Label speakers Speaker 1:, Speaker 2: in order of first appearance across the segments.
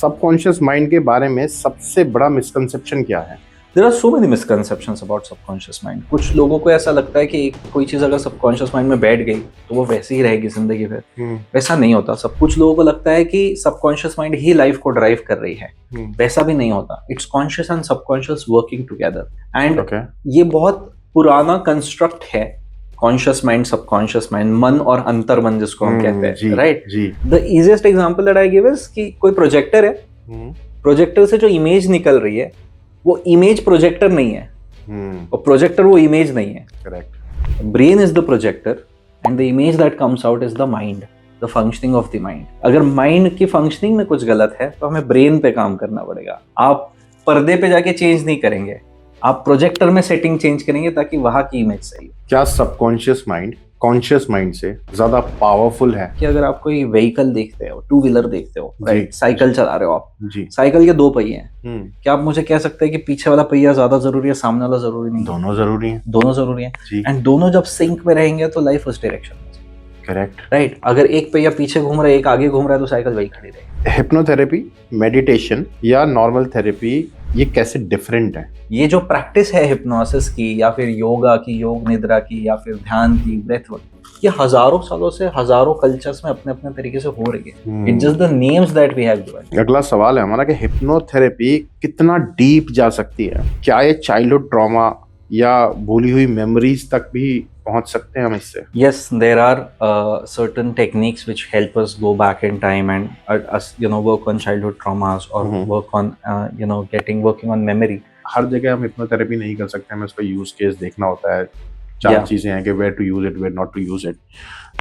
Speaker 1: Subconscious mind के बारे में सबसे बड़ा मिसकंसेप्शन क्या है?
Speaker 2: There are so many misconceptions about subconscious mind. कुछ लोगों को ऐसा लगता है कि कोई चीज़ अगर सबकॉन्शियस माइंड में बैठ गई तो वो वैसे ही रहेगी जिंदगी भर। वैसा नहीं होता। सब कुछ लोगों को लगता है कि सबकॉन्शियस माइंड ही लाइफ को ड्राइव कर रही है। वैसा भी नहीं होता। It's conscious and subconscious working together. And ये बहुत पुराना कंस्ट्रक्ट है। कॉन्शियस माइंड, सबकॉन्शियस माइंड, मन और अंतर मन जिसको हम कहते हैं, right? The easiest example that I give is कि कोई प्रोजेक्टर है, प्रोजेक्टर से जो इमेज निकल रही है वो इमेज प्रोजेक्टर नहीं है, और प्रोजेक्टर वो इमेज नहीं है।
Speaker 1: Correct.
Speaker 2: Brain is the projector and the image that comes out is the mind, the functioning of the mind. अगर माइंड की फंक्शनिंग में कुछ गलत है तो हमें ब्रेन पे काम करना पड़ेगा। आप पर्दे पे जाके चेंज नहीं करेंगे, आप प्रोजेक्टर में सेटिंग चेंज करेंगे ताकि वहां की इमेज सही हो।
Speaker 1: क्या सबकॉन्शियस माइंड कॉन्शियस माइंड से ज्यादा पावरफुल है?
Speaker 2: कि अगर आप कोई व्हीकल देखते हो, टू व्हीलर देखते हो, राइट, साइकिल चला रहे हो आप
Speaker 1: जी,
Speaker 2: साइकिल के दो पहिए हैं, क्या आप मुझे कह सकते हैं कि पीछे वाला पहिया ज्यादा जरूरी है, सामने वाला जरूरी नहीं?
Speaker 1: दोनों जरूरी हैं।
Speaker 2: दोनों जरूरी हैं। एंड दोनों जब सिंक में रहेंगे तो लाइफ उस डायरेक्शन में।
Speaker 1: Correct,
Speaker 2: right. अगर एक पहिया पीछे घूम रहा है, एक आगे घूम रहा है, तो साइकिल वही खड़ी रहेगी।
Speaker 1: हिप्नोथेरेपी, मेडिटेशन या नॉर्मल थेरेपी, ये कैसे डिफरेंट है?
Speaker 2: ये जो प्रैक्टिस है हिप्नोसिस की, या फिर योगा की, योग निद्रा की, या फिर ध्यान की, ब्रेथ वर्क, ये हजारों सालों से हजारों कल्चर्स में अपने अपने तरीके से हो रही है। It's just the names that we have given.
Speaker 1: अगला सवाल है हमारा कि हिप्नोथेरेपी कितना डीप जा सकती है? क्या ये चाइल्डहुड ट्रॉमा या भूली हुई मेमोरीज तक भी पहुंच सकते हैं हम इससे?
Speaker 2: Yes, there are certain techniques which help us go back in time and us, work on childhood traumas or work on, working on memory.
Speaker 1: हर जगह हम हिप्नोथेरेपी नहीं कर सकते, हमें उसका यूज केस देखना होता है। चार चीजें हैं कि where to use it, where not to use it.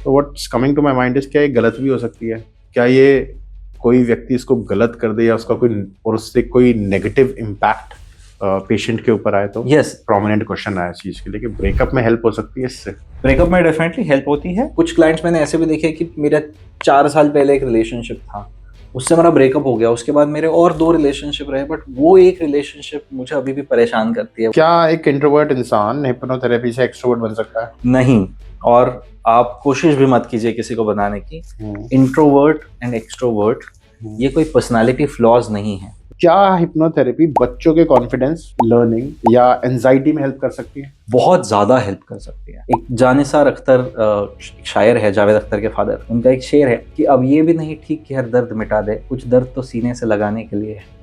Speaker 1: तो what's coming to my mind is, क्या ये गलत भी हो सकती है? क्या ये कोई व्यक्ति इसको गलत कर दे या उसका कोई और उससे कोई नेगेटिव इम्पैक्ट पेशेंट के ऊपर आए तो?
Speaker 2: यस,
Speaker 1: प्रोमिनेंट क्वेश्चन आया इस चीज के लिए कि ब्रेकअप में हेल्प हो सकती है इससे?
Speaker 2: ब्रेकअप में डेफिनेटली हेल्प होती है। कुछ क्लाइंट्स मैंने ऐसे भी देखे कि मेरा 4 साल पहले एक रिलेशनशिप था, उससे मेरा ब्रेकअप हो गया, उसके बाद मेरे और 2 रिलेशनशिप रहे, बट वो एक रिलेशनशिप मुझे अभी भी परेशान करती है।
Speaker 1: क्या एक इंट्रोवर्ट इंसान हिप्नोथेरेपी से एक्सट्रोवर्ट बन सकता है?
Speaker 2: नहीं, और आप कोशिश भी मत कीजिए किसी को बनाने की। इंट्रोवर्ट एंड एक्सट्रोवर्ट ये कोई पर्सनालिटी फ्लॉज नहीं है।
Speaker 1: क्या हिप्नोथेरेपी बच्चों के कॉन्फिडेंस, लर्निंग या एंजाइटी में हेल्प कर सकती है?
Speaker 2: बहुत ज्यादा हेल्प कर सकती है। एक जानिसार अख्तर शायर है, जावेद अख्तर के फादर, उनका एक शेर है कि अब ये भी नहीं ठीक कि हर दर्द मिटा दे, कुछ दर्द तो सीने से लगाने के लिए है।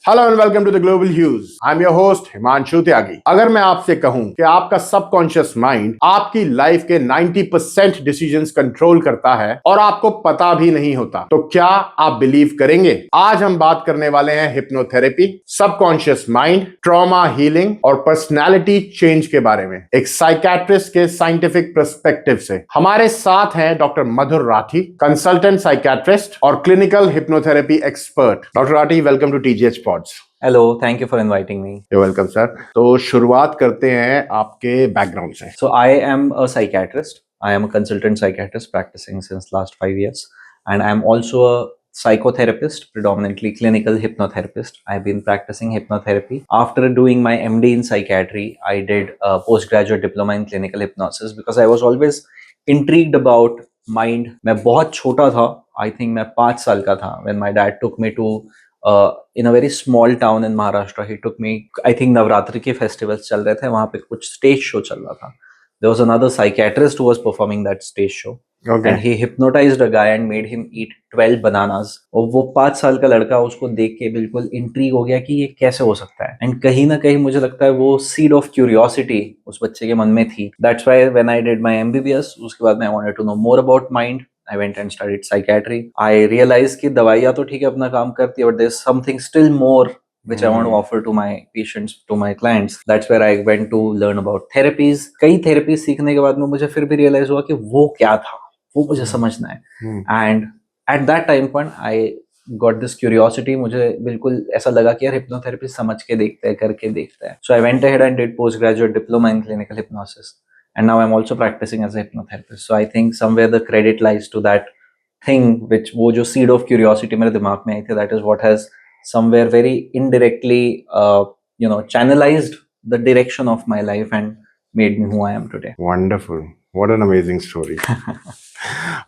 Speaker 1: Hello and welcome to the global hues. I am your host Himanshu Tyagi. अगर मैं आपसे कहूं कि आपका सबकॉन्शियस माइंड आपकी लाइफ के 90% डिसीजंस कंट्रोल करता है और आपको पता भी नहीं होता, तो क्या आप बिलीव करेंगे? आज हम बात करने वाले हैं hypnotherapy, subconscious mind, trauma healing और पर्सनैलिटी चेंज के बारे में, एक साइकेट्रिस्ट के साइंटिफिक पर्सपेक्टिव से। हमारे साथ हैं doctor Madhur Rathi, consultant psychiatrist और clinical hypnotherapy expert. Doctor Rathi, welcome to TGH pods.
Speaker 2: Hello, thank you for inviting me.
Speaker 1: You're welcome, sir. तो शुरुआत करते हैं आपके बैकग्राउंड से।
Speaker 2: So I am a psychiatrist. I am a consultant psychiatrist practicing since last 5 years, and I am also a psychotherapist, predominantly clinical hypnotherapist. I've been practicing hypnotherapy. After doing my MD in psychiatry, I did a postgraduate diploma in clinical hypnosis because I was always intrigued about mind. मैं बहुत छोटा था, I think मैं 5 साल का था when my dad took me to in a very small town in Maharashtra. He took me, I think Navratri के festivals चल रहे थे, वहाँ पे कुछ stage show चल रहा था. There was another psychiatrist who was performing that stage show. Okay. And he hypnotized a guy and made him eat 12 bananas. और वो 5 साल का लड़का उसको देख के बिल्कुल इंट्रीग हो गया कि ये कैसे हो सकता है। एंड कहीं ना कहीं मुझे लगता है वो सीड ऑफ क्यूरियोसिटी उस बच्चे के मन में थी. That's why when I did my MBBS, उसके बाद मैं wanted to know more about mind. I went and studied psychiatry. I realized कि दवाइयाँ तो ठीक है अपना काम करती है, but there's something still more which I want to offer to my patients, to my clients. That's where I went to learn about therapies. कई therapies सीखने के बाद में मुझे फिर भी realize हुआ कि वो क्या था, वो मुझे समझना है. And at that time point I got this curiosity. मुझे बिल्कुल ऐसा लगा कि यार hypnotherapy समझ के देखते हैं, करके देखते हैं. So I went ahead and did postgraduate diploma in clinical hypnosis. And now I'm also practicing as a hypnotherapist. So I think somewhere the credit lies to that thing which वो जो seed of curiosity मेरे दिमाग में आई थी, that is what has somewhere very indirectly channelized the direction of my life and made me who I am today.
Speaker 1: Wonderful. What an amazing story.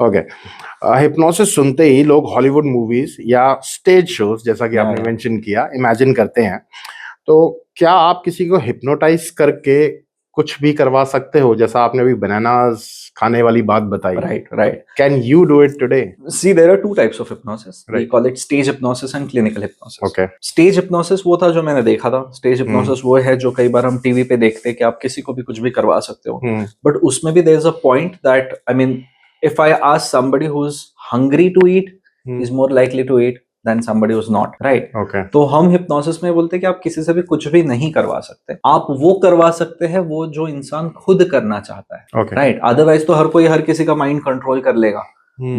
Speaker 1: Okay, hypnosis सुनते ही लोग Hollywood movies या stage shows, जैसा कि आपने
Speaker 2: Yeah.
Speaker 1: Mention किया, imagine करते हैं। तो क्या आप किसी को हिप्नोटाइज करके कुछ भी करवा सकते हो, जैसा आपने अभी बनानास खाने वाली बात बताई?
Speaker 2: Right, right.
Speaker 1: Can you do it today?
Speaker 2: See, there are two types of hypnosis. We
Speaker 1: Right.
Speaker 2: call it stage hypnosis and clinical hypnosis.
Speaker 1: Okay.
Speaker 2: Stage hypnosis वो था जो मैंने देखा था. Stage hypnosis वो है जो कई बार हम टीवी पे देखते हैं कि आप किसी को भी कुछ भी करवा सकते हो. But उसमें भी there is a point that, I mean, if I ask somebody who's hungry to eat, is more likely to eat than somebody who's not, right?
Speaker 1: Okay.
Speaker 2: तो हम हिप्नोसिस में बोलते हैं कि आप किसी से भी कुछ भी नहीं करवा सकते. आप वो करवा सकते हैं वो जो इंसान खुद करना चाहता है.
Speaker 1: Okay.
Speaker 2: Right? Otherwise तो हर कोई हर किसी का माइंड कंट्रोल कर लेगा.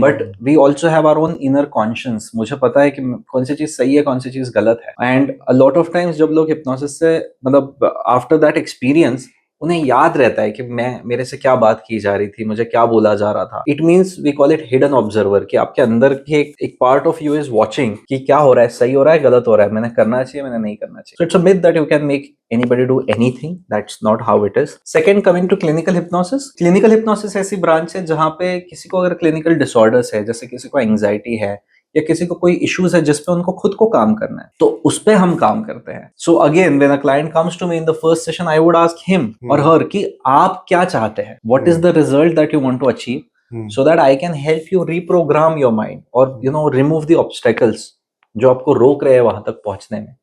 Speaker 2: But we also have our own inner conscience. मुझे पता है कि कौन सी चीज सही है, कौन सी चीज गलत है. And a lot of times जब लोग हिप्नोसिस से, मतलब आफ्टर दैट एक्सपीरियंस, उन्हें याद रहता है कि मेरे से क्या बात की जा रही थी, मुझे क्या बोला जा रहा था. It means we call it hidden observer, कि आपके अंदर की एक part of you is watching कि क्या हो रहा है, सही हो रहा है, गलत हो रहा है, मैंने करना चाहिए, मैंने नहीं करना चाहिए. So it's a myth that you can make anybody do anything. That's not how it is. Second, coming to clinical hypnosis. Clinical hypnosis ऐसी ब्रांच है जहां पे किसी को अगर clinical disorders है, जैसे किसी को एंजाइटी है या किसी को कोई इश्यूज है जिसपे उनको खुद को काम करना है, तो उस पे हम काम करते हैं. So again when a client comes to me in the first session, I would ask him और हर कि आप क्या चाहते हैं, what is the result that you want to achieve, so that I can help you reprogram your mind और remove the obstacles जो आपको रोक रहे हैं वहां तक पहुंचने में.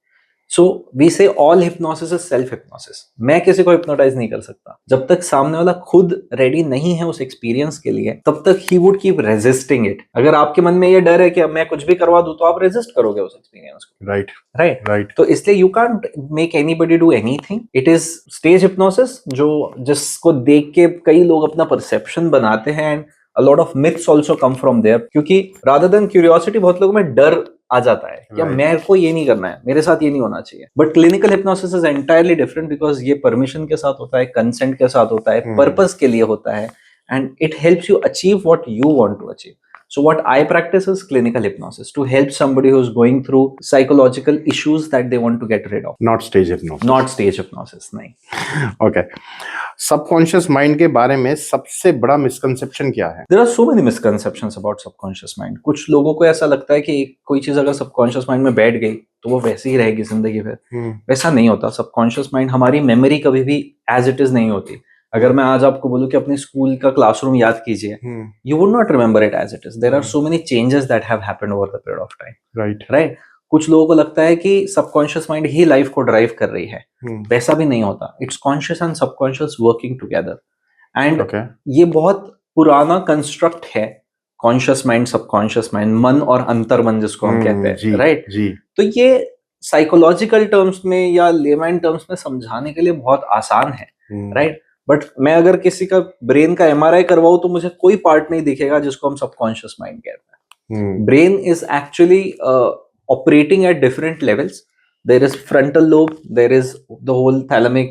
Speaker 2: So we say all hypnosis is self hypnosis. मैं किसी को हिप्नोटाइज नहीं कर सकता. जब तक सामने वाला खुद रेडी नहीं है उस एक्सपीरियंस के लिए, तब तक he would keep resisting it. अगर आपके मन में ये डर है कि अब मैं कुछ भी करवा दूं, तो आप रेजिस्ट करोगे उस एक्सपीरियंस को.
Speaker 1: Right
Speaker 2: right
Speaker 1: right.
Speaker 2: तो इसलिए you can't make anybody do anything. It is stage hypnosis, जो जिसको देख के कई लोग अपना परसेप्शन बनाते हैं. And a lot of myths also come from there, क्योंकि rather than curiosity बहुत लोगों में डर आ जाता है कि मेरे को ये नहीं करना है, मेरे साथ ये नहीं होना चाहिए. But clinical hypnosis is entirely different, because ये परमिशन के साथ होता है, कंसेंट के साथ होता है, पर्पस के लिए होता है, and it helps you achieve what you want to achieve. So what I practice is clinical hypnosis to help somebody who's going through psychological issues that they want to get rid of.
Speaker 1: Not stage hypnosis.
Speaker 2: Not stage hypnosis, नहीं.
Speaker 1: Okay. Subconscious mind के बारे में सबसे बड़ा misconception क्या है?
Speaker 2: There are so many misconceptions about subconscious mind. कुछ लोगों को ऐसा लगता है कि कोई चीज अगर सबकॉन्शियस माइंड में बैठ गई तो वो वैसे ही रहेगी जिंदगी भर. वैसा नहीं होता. सबकॉन्शियस माइंड, हमारी मेमोरी कभी भी एज इट इज नहीं होती. अगर मैं आज आपको बोलूं कि अपने स्कूल का क्लासरूम याद कीजिए, you would not remember it as it is. There are so many changes that have happened over the period of time. Right. कुछ लोगों को लगता है कि सबकॉन्शियस माइंड ही लाइफ को ड्राइव कर रही है. वैसा भी नहीं होता. It's conscious and subconscious working together. And ये बहुत पुराना कंस्ट्रक्ट है, कॉन्शियस माइंड, सबकॉन्शियस माइंड, मन और अंतर्मन जिसको हम कहते हैं. राइट. तो ये साइकोलॉजिकल टर्म्स में या लेमैन टर्म्स में समझाने के लिए बहुत आसान है. राइट. बट मैं अगर किसी का ब्रेन का एमआरआई करवाऊं तो मुझे कोई पार्ट नहीं दिखेगा जिसको हम सबकॉन्शियस माइंड कहते हैं. Brain is actually operating at different levels. There is frontal lobe, there is the whole thalamic,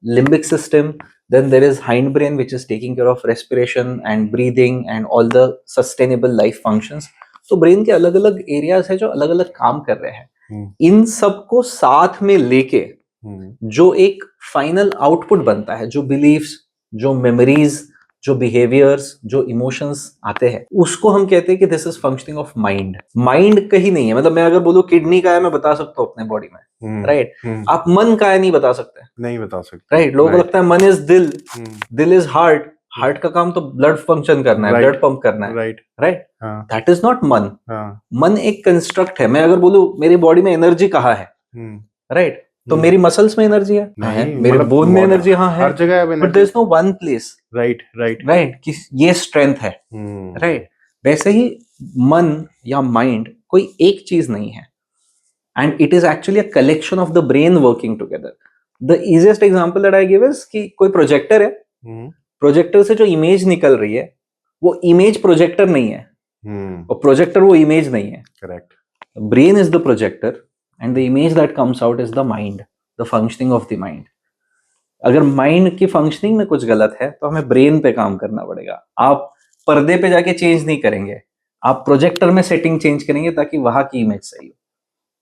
Speaker 2: limbic system. Then there is hindbrain, which is taking care of respiration and breathing and all the sustainable life functions. तो brain के अलग अलग areas है जो अलग अलग काम कर रहे हैं. इन सबको साथ में लेके जो एक फाइनल आउटपुट बनता है, जो बिलीव्स, जो मेमोरीज, जो बिहेवियर्स, जो इमोशंस आते हैं, उसको हम कहते हैं कि this is functioning of mind. Mind कहीं नहीं है. मतलब मैं अगर बोलूं किडनी का है, मैं बता सकता हूँ अपने बॉडी में. राइट. आप मन का है नहीं बता सकते.
Speaker 1: नहीं बता सकते.
Speaker 2: राइट. लोगों को लगता है मन इज दिल, दिल इज हार्ट. हार्ट का काम तो ब्लड फंक्शन करना है, ब्लड पंप करना है.
Speaker 1: Right.
Speaker 2: Right. That is not मन. मन एक कंस्ट्रक्ट है. मैं अगर बोलूं मेरी बॉडी में एनर्जी कहाँ है, राइट, तो मेरी मसल्स में एनर्जी है, मेरे बोन में एनर्जी हाँ है,
Speaker 1: हर जगह.
Speaker 2: But there is no one place.
Speaker 1: Right right
Speaker 2: right. कि ये स्ट्रेंथ है. राइट. वैसे ही मन या माइंड कोई एक चीज नहीं है, and it is actually a collection of the brain working together. The easiest example that I give is कि कोई प्रोजेक्टर है, प्रोजेक्टर से जो इमेज निकल रही है वो इमेज प्रोजेक्टर नहीं है, और प्रोजेक्टर वो इमेज नहीं है.
Speaker 1: Correct.
Speaker 2: Brain is the projector and the image that comes out is the mind, the functioning of the mind. अगर माइंड की फंक्शनिंग में कुछ गलत है तो हमें ब्रेन पे काम करना पड़ेगा. आप पर्दे पे जाके चेंज नहीं करेंगे, आप प्रोजेक्टर में सेटिंग चेंज करेंगे ताकि वहां की इमेज सही हो.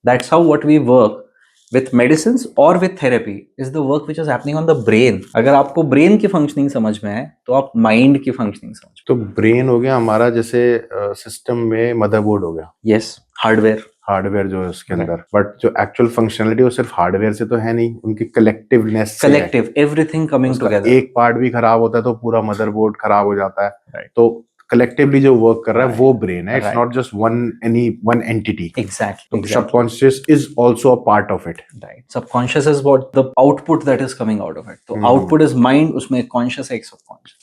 Speaker 2: That's how what we work. with medicines or with therapy is the work which is happening on the brain. अगर आपको ब्रेन की फंक्शनिंग समझ में है तो आप माइंड की फंक्शनिंग समझ
Speaker 1: तो ब्रेन हो गया हमारा, जैसे सिस्टम में मदरबोर्ड हो गया,
Speaker 2: यस हार्डवेयर
Speaker 1: हार्डवेयर जो है उसके अंदर, बट जो एक्चुअल फंक्शनलिटी वो सिर्फ हार्डवेयर से तो है नहीं, उनकी कलेक्टिवनेस से है।
Speaker 2: कलेक्टिव एवरीथिंग कमिंग
Speaker 1: उसका
Speaker 2: टुगेदर
Speaker 1: एक पार्ट भी खराब होता है तो पूरा मदरबोर्ड खराब हो जाता है।
Speaker 2: Right.
Speaker 1: तो कलेक्टिवली जो वर्क कर रहा है
Speaker 2: Right.
Speaker 1: वो ब्रेन है, it's
Speaker 2: Right.
Speaker 1: Not just one entity.
Speaker 2: exactly
Speaker 1: subconscious is also a part of it.
Speaker 2: right subconscious is what the output that is coming out of it तो output is mind उसमें एक conscious है एक subconscious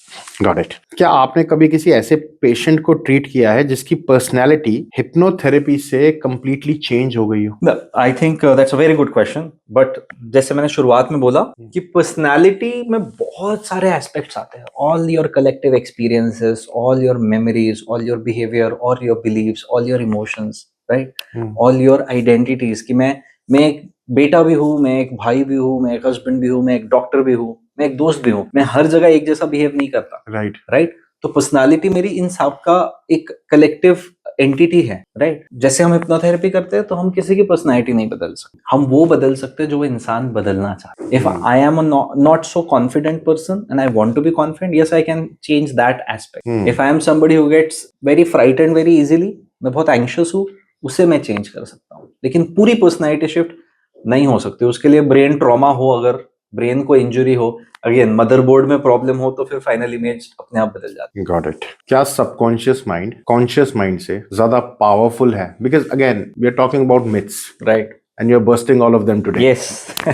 Speaker 1: got it. क्या आपने कभी किसी ऐसे पेशेंट को ट्रीट किया है जिसकी पर्सनैलिटी हिप्नोथेरेपी से कंप्लीटली चेंज हो गई हो?
Speaker 2: I think that's a very good question but जैसे मैंने शुरुआत में बोला कि पर्सनालिटी में बहुत सारे एस्पेक्ट्स आते हैं all your collective experiences all your memories all your behaviour all your beliefs all your emotions right all your identities कि मैं एक बेटा भी हूँ मैं एक भाई भी हूँ मैं एक हस्बैंड भी हूँ मैं एक डॉक्टर भी हूँ मैं एक दोस्त भी हूँ मैं हर जगह एक जैसा बिहेव नहीं करता राइट तो पर्सनालिटी मेरी इन सब का एक कलेक्टिव एंटिटी है राइट जैसे हम हिप्नोथेरेपी करते हैं तो हम किसी की पर्सनालिटी नहीं बदल सकते हम वो बदल सकते हैं जो वो इंसान बदलना चाहता है if I am not so confident person and I want to be confident yes I can change that aspect if I am somebody who gets very frightened very easily मैं बहुत एंग्शियस हूँ उसे मैं चेंज कर सकता हूँ लेकिन पूरी पर्सनालिटी शिफ्ट नहीं हो सकती उसके लिए ब्रेन ट्रॉमा हो अगर ब्रेन को इंजरी हो अगेन मदरबोर्ड में प्रॉब्लम हो तो फिर फाइनल इमेज अपने आप बदल जाती है।
Speaker 1: Got it. क्या सबकॉन्शियस माइंड कॉन्शियस माइंड से ज्यादा पावरफुल है? Because again we are talking about myths
Speaker 2: right
Speaker 1: and you're bursting all of them today.
Speaker 2: Yes.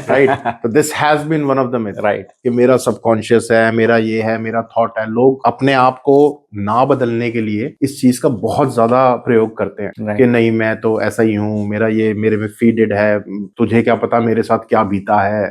Speaker 1: Right? So this has been one of the myths.
Speaker 2: Right.
Speaker 1: कि मेरा subconscious है, मेरा ये है, मेरा थॉट है। लोग अपने आप को ना बदलने के लिए इस चीज का बहुत ज्यादा प्रयोग करते हैं
Speaker 2: Right.
Speaker 1: कि नहीं मैं तो ऐसा ही हूँ, मेरा ये मेरे में फीडेड है, तुझे क्या पता मेरे साथ क्या बीता है।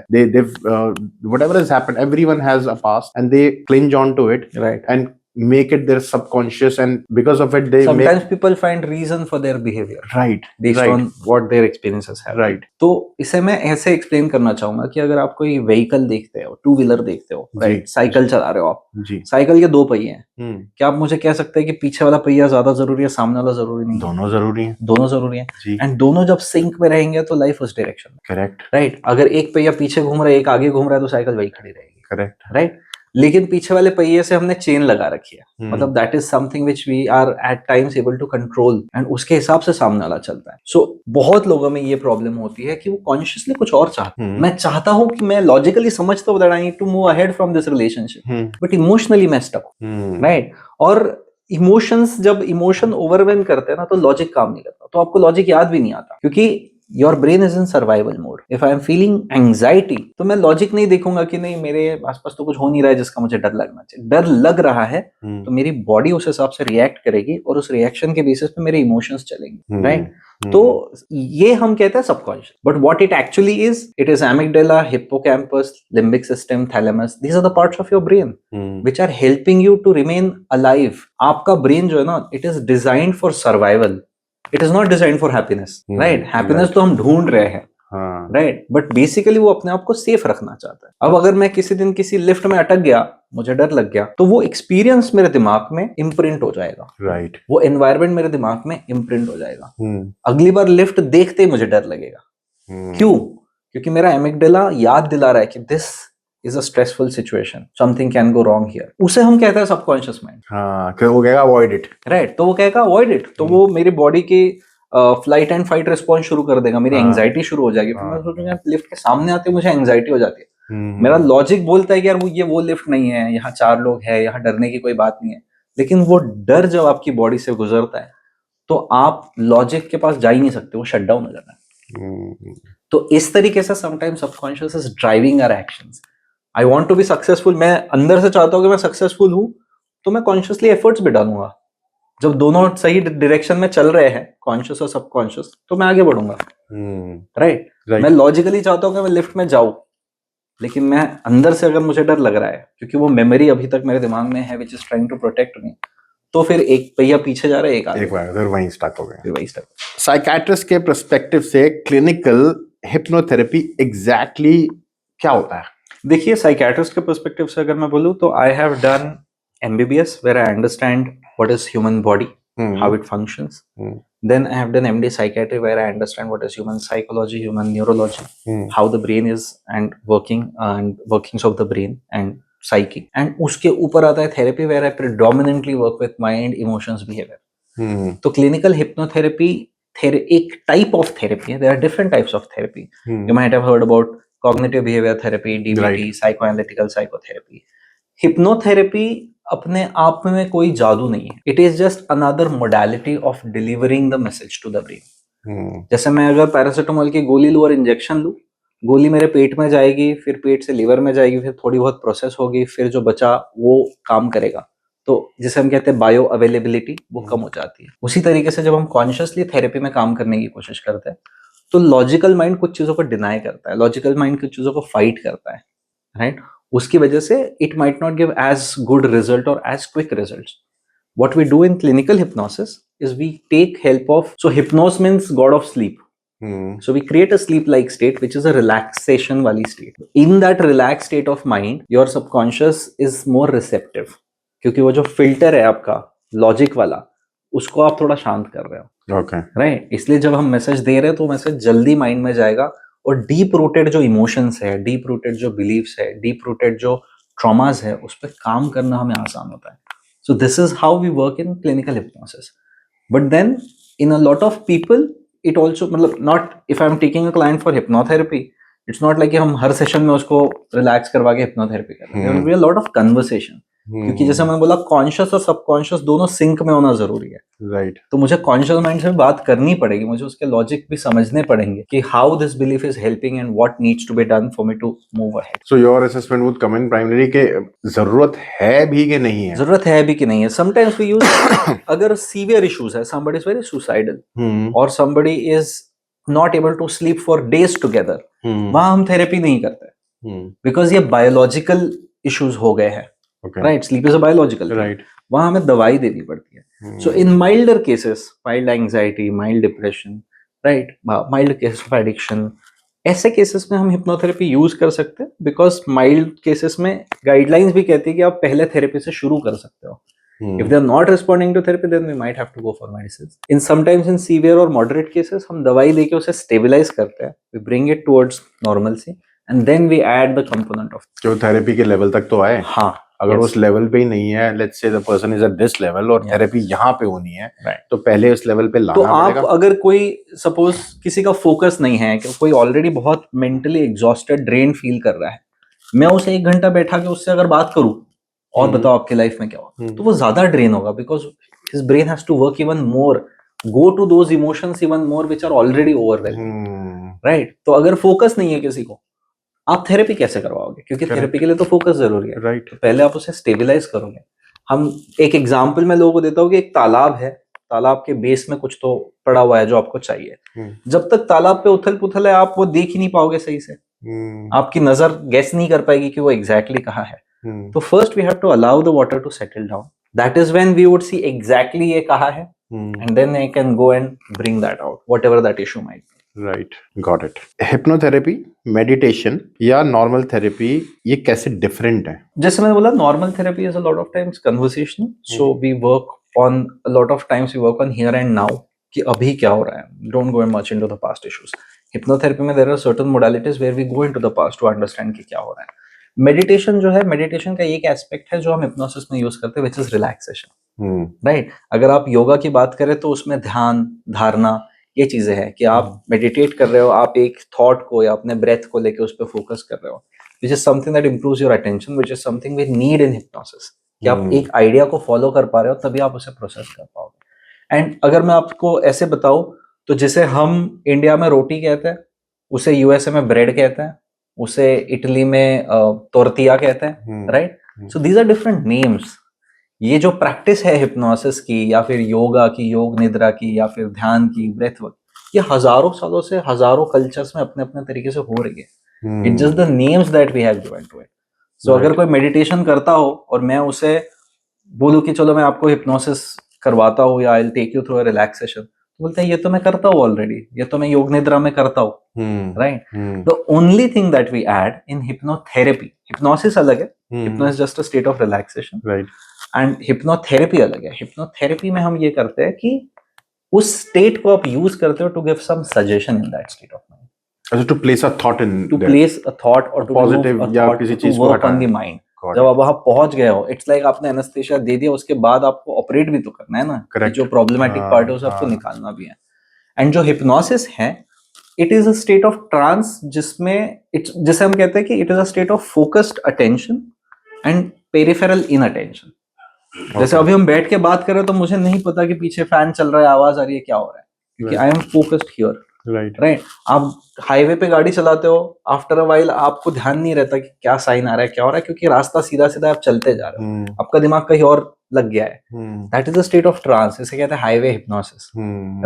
Speaker 1: Whatever has happened, everyone has a past and they cling on to it.
Speaker 2: Right.
Speaker 1: And make it their subconscious and because of it they
Speaker 2: sometimes people find reason for their behavior
Speaker 1: right
Speaker 2: based
Speaker 1: right.
Speaker 2: on what their experiences have
Speaker 1: right
Speaker 2: तो इसे मैं ऐसे explain करना चाहूंगा कि अगर आप कोई व्हीकल देखते हो टू व्हीलर देखते हो राइट साइकिल चला रहे हो आप
Speaker 1: जी
Speaker 2: साइकिल के दो पहिए हैं क्या आप मुझे कह सकते हैं कि पीछे वाला पहिया ज्यादा जरूरी है सामने वाला जरूरी नहीं? दोनों जरूरी है एंड दोनों जब सिंक में रहेंगे तो लाइफ उस डायरेक्शन में
Speaker 1: करेक्ट
Speaker 2: राइट अगर एक पहिया पीछे घूम रहा है एक आगे घूम रहा है तो साइकिल वही खड़ी रहेगी
Speaker 1: करेक्ट
Speaker 2: राइट लेकिन पीछे वाले पहिए से हमने चेन लगा रखी है मतलब that is something which we are at times able to control and उसके हिसाब से सामने वाला चलता है सो बहुत लोगों में ये प्रॉब्लम होती है कि वो कॉन्शियसली कुछ और चाहते हैं मैं चाहता हूँ कि मैं लॉजिकली समझता हूँ that I need to move ahead from this relationship but emotionally मैं स्टक हूँ राइट और इमोशंस जब इमोशन ओवरवेलम करते हैं ना तो लॉजिक काम नहीं करता तो आपको लॉजिक याद भी नहीं आता क्योंकि your brain is in survival mode if I am feeling anxiety तो मैं लॉजिक नहीं देखूंगा कि नहीं मेरे आसपास तो कुछ हो नहीं रहा है जिसका मुझे डर लगना चाहिए डर लग रहा है तो मेरी बॉडी उस हिसाब से रिएक्ट करेगी और उस रिएक्शन के बेसिस पे मेरे इमोशंस चलेंगे राइट तो ये हम कहते हैं subconscious but what it actually it is amygdala hippocampus limbic system thalamus these are the parts of your brain which are helping you to remain alive आपका ब्रेन जो है ना it is designed for survival it is not design for happiness right happiness तो हम ढूंढ रहे हैं right but basically वो अपने आप को सेफ रखना चाहता है अब अगर मैं किसी दिन किसी लिफ्ट में अटक गया मुझे डर लग गया तो वो एक्सपीरियंस मेरे दिमाग में इम्प्रिंट हो जाएगा
Speaker 1: राइट
Speaker 2: वो एनवायरमेंट मेरे दिमाग में इम्प्रिंट हो जाएगा अगली बार लिफ्ट देखते ही मुझे डर लगेगा क्यों क्योंकि मेरा एमिगडाला याद दिला रहा है कि this is a stressful situation something can go wrong here उसे हम कहते हैं सबकॉन्शियस माइंड
Speaker 1: वो कहेगा अवॉइड इट राइट
Speaker 2: तो वो कहेगा अवॉइड इट तो वो मेरी बॉडी की फ्लाइट एंड फाइट रिस्पॉन्स शुरू कर देगा मेरी एंजाइटी शुरू हो जाएगी फिर मैं सोचूंगा लिफ्ट के सामने आते मुझे एंजाइटी हो जाती है मेरा लॉजिक बोलता है कि यार वो लिफ्ट नहीं है यहाँ 4 लोग हैं यहाँ डरने की कोई बात नहीं है लेकिन वो डर जब आपकी बॉडी से गुजरता है तो आप लॉजिक के पास जा ही नहीं सकते वो शट डाउन हो जाता है तो इस तरीके से sometimes subconscious is driving our actions I want to be successful मैं अंदर से चाहता हूँ कि मैं सक्सेसफुल हूँ तो मैं कॉन्शियसली एफर्ट्स भी डालूंगा जब दोनों सही डायरेक्शन में चल रहे हैं कॉन्शियस और सबकॉन्शियस तो मैं आगे बढ़ूंगा राइट मैं लॉजिकली चाहता हूँ कि मैं लिफ्ट में जाऊं लेकिन मैं अंदर से अगर मुझे डर लग रहा है क्योंकि वो मेमोरी अभी तक मेरे दिमाग में है which is trying to protect me तो फिर एक पहिया पीछे जा रहा है एक आगे
Speaker 1: वहीं स्टक हो गया साइकियाट्रिस्ट के पर्सपेक्टिव से क्लिनिकल हिप्नोथेरेपी एग्जैक्टली क्या होता है?
Speaker 2: देखिए साइकियाट्रिस्ट के पर्सपेक्टिव से अगर मैं बोलूँ तो I have done MBBS where I understand what is human body how it functions. Then I have done MD psychiatry, where I understand what is human psychology, human neurology, how the brain is and workings of the brain and psyche. And उसके ऊपर आता है therapy, where I predominantly work with mind, emotions, behavior. तो clinical hypnotherapy एक type of therapy है. There are different types of therapy. You might have heard about cognitive behavior therapy, DBT, psychoanalytical psychotherapy. Hypnotherapy अपने आप में कोई जादू नहीं है. It is just another modality of delivering the message to the brain. जैसे मैं अगर पैरासिटामोल की गोली लूं और इंजेक्शन लूं, गोली मेरे पेट में जाएगी, फिर पेट से लीवर में जाएगी, फिर थोड़ी बहुत प्रोसेस होगी, फिर जो बचा वो काम करेगा. तो जिसे हम कहते हैं बायो अवेलेबिलिटी, वो कम हो जाती है. उसी तरीके से जब हम कॉन्शियसली थेरेपी में काम करने की कोशिश करते हैं, तो लॉजिकल माइंड कुछ चीजों को डिनाई करता है, लॉजिकल माइंड कुछ चीजों को फाइट करता है, राइट? उसकी वजह से it might not give as good result और as quick results. What we do in clinical hypnosis is we take help of, so Hypnos means god of sleep. So we create a sleep-like state, which is a relaxation wali state. In that relaxed state of mind, your subconscious is more receptive, क्योंकि वो जो filter है आपका logic वाला, उसको आप थोड़ा शांत कर रहे हो.
Speaker 1: Okay.
Speaker 2: राइट? इसलिए जब हम मैसेज दे रहे हैं तो मैसेज जल्दी माइंड में जाएगा, और डीप रूटेड जो इमोशंस है, डीप रूटेड जो बिलीव्स है, डीप रूटेड जो ट्रॉमास है, उस पर काम करना हमें आसान होता है. So this is how we work in clinical hypnosis. But then in a lot of people it also, मतलब not if I am taking a client for hypnotherapy, it's not like हम हर सेशन में उसको relax करवा के hypnotherapy कर रहे हैं. There will be a lot of conversation, क्योंकि जैसे मैंने बोला, कॉन्शियस और सबकॉन्शियस दोनों सिंक में होना जरूरी है.
Speaker 1: राइट.
Speaker 2: तो मुझे कॉन्शियस माइंड से बात करनी पड़ेगी, मुझे उसके लॉजिक भी समझने पड़ेंगे कि how this belief is helping and what needs to be done for me to move ahead.
Speaker 1: So your assessment would come in primary के जरूरत है भी कि नहीं है.
Speaker 2: जरूरत है भी कि नहीं है. समटाइम्स वी यूज, अगर सीवियर इश्यूज है, somebody is very suicidal और somebody is not able to sleep for days together, वहां हम थेरेपी नहीं करते, बिकॉज ये बायोलॉजिकल इश्यूज हो गए हैं. Right? Sleep is a biological,
Speaker 1: right.
Speaker 2: वहां हमें दवाई देनी पड़ती है. So in milder cases, mild anxiety, mild depression, right, mild case of addiction, ऐसे केसेस में हम हिप्नोथेरेपी यूज कर सकते हैं, बिकॉज माइल्ड केसेस में गाइडलाइंस भी कहती है कि आप पहले थेरेपी से शुरू कर सकते हो. If they are not responding to therapy, then we might have to go for medicines. Sometimes in severe or moderate cases, हम दवाई देके उसे stabilize करते हैं, we bring it towards normalcy, and then we add the component of
Speaker 1: जो therapy के level तक तो आए.
Speaker 2: हाँ.
Speaker 1: अगर उस लेवल पे ही नहीं है, let's say the person is at this level और थेरेपी यहाँ पे होनी है, तो पहले उस लेवल पे लाना पड़ेगा.
Speaker 2: तो आप अगर कोई सपोज किसी का फोकस नहीं है, कि कोई ऑलरेडी बहुत मेंटली एग्जॉस्टेड, ड्रेन फील कर रहा है, मैं उसे 1 घंटा बैठा के उससे अगर बात करूं और बताओ आपके लाइफ में क्या हो, तो वो ज्यादा ड्रेन होगा, because his brain has to work even more, go to those emotions even more which are already overwhelming. Right? तो अगर फोकस नहीं है किसी को, आप थेरेपी कैसे करवाओगे? क्योंकि थेरेपी के लिए तो फोकस जरूरी है.
Speaker 1: राइट.
Speaker 2: तो पहले आप उसे स्टेबलाइज करोगे. हम एक एग्जांपल मैं लोगों को देता हूँ कि एक तालाब है, तालाब के बेस में कुछ तो पड़ा हुआ है जो आपको चाहिए. जब तक तालाब पे उथल पुथल है, आप वो देख ही नहीं पाओगे सही से. आपकी नजर गैस नहीं कर पाएगी कि वो एग्जैक्टली कहाँ है. तो first we have to allow the water to settle down. That is when we would see exactly ये कहाँ है, and then I can go and bring that out, whatever that issue might be.
Speaker 1: Right, got it. Hypnotherapy, meditation या normal therapy, ये कैसे different है?
Speaker 2: जैसे मैंने बोला, normal therapy is a lot of times conversational, so we work on a lot of times we work on here and now, कि अभी क्या हो रहा है. Don't go much into the past issues. Hypnotherapy में there are certain modalities where we go into the past to understand कि क्या हो रहा है. मेडिटेशन जो है, मेडिटेशन का एक एस्पेक्ट है जो हम हिप्नोसिस में यूज करते हैं, व्हिच इज रिलैक्सेशन. राइट? अगर आप योगा की बात करें तो उसमें ध्यान, धारणा, ये चीजें हैं कि आप मेडिटेट कर रहे हो, आप एक थॉट को या अपने ब्रेथ को लेके उस पर फोकस कर रहे हो, which is something that improves your attention, which is something we need in hypnosis, कि आप एक आइडिया को फॉलो कर पा रहे हो, तभी आप उसे प्रोसेस कर पाओगे. एंड अगर मैं आपको ऐसे बताऊं, तो जिसे हम इंडिया में रोटी कहते हैं, उसे यूएसए में ब्रेड कहते हैं, उसे इटली में तोर्तिया कहते हैं. Right? So these are different names. ये जो प्रैक्टिस है हिप्नोसिस की, या फिर योगा की, योग निद्रा की, या फिर ध्यान की, ब्रेथ वर्क, ये हजारों सालों से हजारों कल्चर्स में अपने अपने तरीके से हो रही है. It just the names that we have given to it. So अगर कोई मेडिटेशन करता हो और मैं उसे बोलूं कि चलो मैं आपको हिप्नोसिस करवाता हूँ, या I will take you through a relaxation, बोलते हैं ये तो मैं करता हूँ ऑलरेडी, ये तो मैं योग निद्रा में करता हूँ. Right? The only thing that we add in hypnotherapy, hypnosis अलग है, hypnosis just a state of relaxation.
Speaker 1: Right.
Speaker 2: And hypnotherapy अलग है। हिप्नोथेरेपी में हम ये करते हैं कि उस स्टेट को आप यूज करते हो to give some suggestion in that state of mind,
Speaker 1: अच्छा, to place a thought in
Speaker 2: to place a thought और टू
Speaker 1: पॉजिटिव या किसी चीज को
Speaker 2: वर्क ऑन द
Speaker 1: हटाना।
Speaker 2: माइंड। जब आप वहां पहुंच गए हो, इट्स लाइक आपने एनेस्थेसिया दे दिया, उसके बाद आपको ऑपरेट भी तो करना है ना, कि
Speaker 1: Correct.
Speaker 2: जो प्रॉब्लमेटिक पार्ट है उसे आपको निकालना भी है। एंड जो हिप्नोसिस है, it is a state of trance जिसमें जिसे हम कहते हैं कि it is a state of focused attention and peripheral inattention. जैसे अभी हम बैठ के बात कर रहे हैं तो मुझे नहीं पता कि पीछे फैन चल रहा है, आवाज आ रही है, क्या हो रहा है, क्योंकि I am focused here. Right. आप हाईवे पे गाड़ी चलाते हो, आफ्टर अ वाइल आपको ध्यान नहीं रहता कि क्या साइन आ रहा है, क्या हो रहा है, क्योंकि रास्ता सीधा सीधा आप चलते जा रहे हो, आपका दिमाग कहीं और लग गया है। That is a state of trance, इसे कहते हैं हाईवे हिप्नोसिस।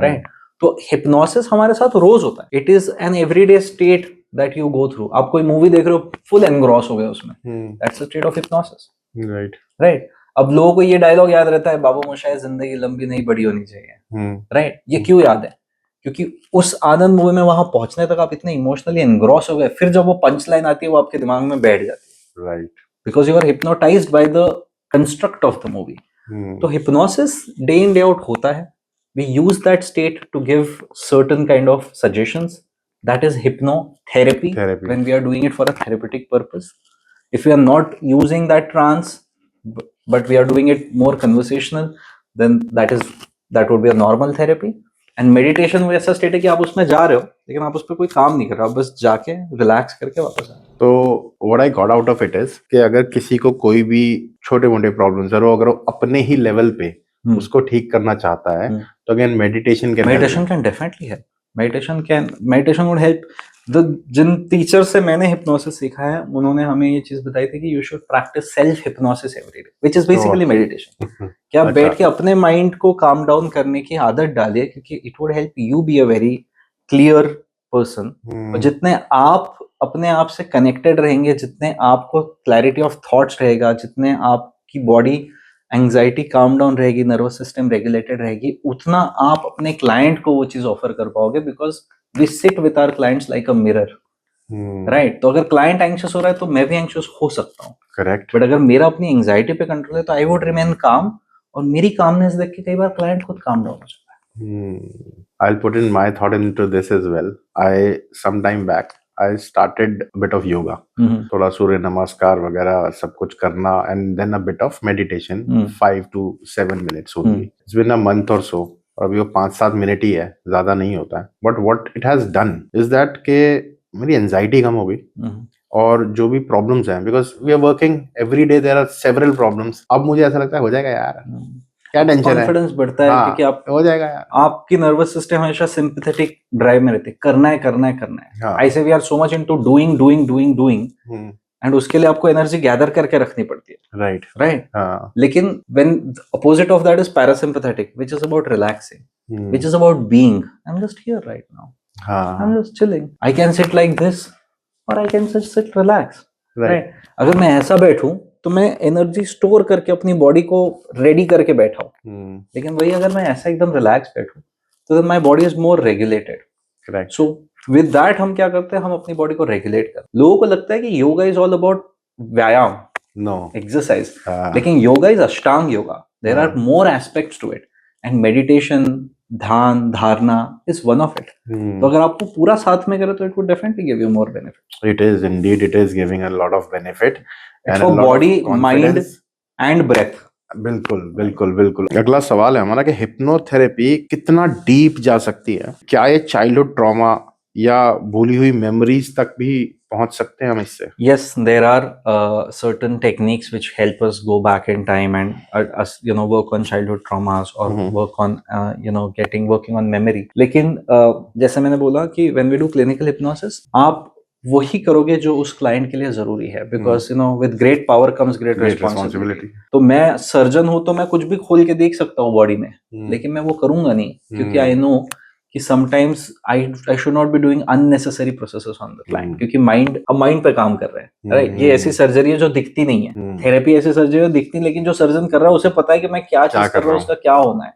Speaker 2: राइट। तो हिप्नोसिस हमारे साथ रोज होता है। It is an everyday state that you go through. आप कोई मूवी देख रहे हो, फुल एनग्रॉस हो गए उसमें, that's a state of hypnosis.
Speaker 1: Right.
Speaker 2: Right. अब लोगों को ये डायलॉग याद रहता है, बाबू मोशाय जिंदगी लंबी नहीं बड़ी होनी चाहिए। राइट। ये क्यों याद है? क्योंकि उस आनंद मूवी में वहां पहुंचने तक आप इतने इमोशनली एनग्रॉस हो गए, फिर जब वो पंच लाइन आती है वो आपके दिमाग में बैठ जाती है।
Speaker 1: Right.
Speaker 2: Because you are hypnotised by the construct of the movie. तो hypnosis day in day out होता है। We use that state to give certain kind of suggestions. That is hypnotherapy when we are doing it for a therapeutic purpose. If we are not using that trance, but we are doing it more conversational, then that would be a normal therapy. And meditation वो ऐसा state है कि आप उसमें जा रहे हो लेकिन आप उस पर कोई काम नहीं कर रहे हो, आप बस जाके रिलैक्स करके वापस आ।
Speaker 1: तो what I got out of it is कि अगर किसी को कोई भी छोटे मोटे प्रॉब्लम्स है, अगर वो अपने ही लेवल पे उसको ठीक करना चाहता है, तो again meditation can
Speaker 2: definitely help. Meditation would help. जिन टीचर से मैंने हिप्नोसिस सीखा है, उन्होंने हमें ये चीज बताई थी कि you should practice self hypnosis every day, which is basically meditation. कि आप बैठ के अपने माइंड को काम डाउन करने की आदत डालिए, क्योंकि it would help you be a very clear person. और जितने आप अपने आप से कनेक्टेड रहेंगे, जितने आपको क्लैरिटी ऑफ थॉट्स रहेगा, जितने आपकी बॉडी एंग्जाइटी काम डाउन रहेगी, नर्वस सिस्टम रेगुलेटेड रहेगी, उतना आप अपने क्लाइंट को वो चीज ऑफर कर पाओगे। Because we sit with our clients like a mirror. Right. तो अगर क्लाइंट एंग्शियस हो रहा है तो मैं भी एंग्शियस हो सकता हूँ।
Speaker 1: करेक्ट।
Speaker 2: बट अगर मेरा अपनी एंग्जाइटी पे कंट्रोल है तो आई वुड रिमेन काम, और मेरी कामनेस देख के कई बार क्लाइंट खुद काम डाउन हो जाता है।
Speaker 1: I'll put in my thought into this as well. Some time back I started a bit of yoga, थोड़ा सूर्य नमस्कार वगैरह सब कुछ करना, and then a bit of meditation, 5 to 7 minutes only. It's been a month or so. और अभी वो 5-7 minute ही है, ज्यादा नहीं होता है। But what it has done is that के मेरी एंजाइटी कम हो गई, और जो भी प्रॉब्लम्स हैं, because we are working every day, there are several problems. अब मुझे ऐसा लगता है हो जाएगा यार, क्या टेंशन है,
Speaker 2: कॉन्फिडेंस बढ़ता है क्योंकि आप
Speaker 1: हो जाएगा यार।
Speaker 2: आपकी नर्वस सिस्टम हमेशा सिंपैथेटिक ड्राइव में रहती है, करना है करना है करना है।
Speaker 1: हाँ।
Speaker 2: ऐसे we are so much into doing doing doing doing, and उसके लिए आपको एनर्जी गैदर करके रखनी पड़ती है।
Speaker 1: राइट।
Speaker 2: राइट। लेकिन when opposite of that is parasympathetic, which is about relaxing, which is about being, I am just here right now, I am just chilling, I can sit like this और I can just sit relax. Right. अगर मैं ऐसा बैठूं तो मैं energy store करके अपनी body को ready करके बैठा हूं। लेकिन वही अगर मैं ऐसा एकदम रिलैक्स बैठूं तो my body is more regulated.
Speaker 1: Correct.
Speaker 2: So with that हम क्या करते हैं, हम अपनी बॉडी को रेगुलेट करते हैं। लोगों को लगता है कि योगा इज ऑल अबाउट व्यायाम,
Speaker 1: नो
Speaker 2: एक्सरसाइज, लेकिन yoga is ashtanga yoga. There are more aspects to it, and meditation, dhyana, dharana is one of it. तो अगर आपको पूरा साथ में करे तो it would definitely give you more benefit.
Speaker 1: It is indeed, it is giving a lot of benefit
Speaker 2: for body, mind and breath.
Speaker 1: बिल्कुल बिल्कुल बिल्कुल। अगला सवाल है हमारा कि हिप्नोथेरेपी कितना डीप जा सकती है? क्या ये चाइल्डहुड ट्रॉमा या भूली हुई मेमोरीज तक भी पहुंच सकते हैं हम इससे?
Speaker 2: Yes, there are certain techniques which help us go back in time and us, work on childhood traumas or work on, working on memory. लेकिन जैसे मैंने बोला कि when we do clinical hypnosis, आप वही करोगे जो उस क्लाइंट के लिए जरूरी है, because with great power comes great responsibility. तो मैं सर्जन हूं तो मैं कुछ भी खोल के देख सकता हूँ बॉडी में, लेकिन मैं वो करूंगा नहीं, क्योंकि आई नो कि sometimes I should not be doing unnecessary processes on the client, क्योंकि माइंड पे काम कर रहे हैं। राइट। ये ऐसी सर्जरी है जो दिखती नहीं है, थेरेपी ऐसी सर्जरी है दिखती, लेकिन जो सर्जन कर रहा है उसे पता है कि मैं क्या चीज कर रहा हूँ, उसका क्या होना है।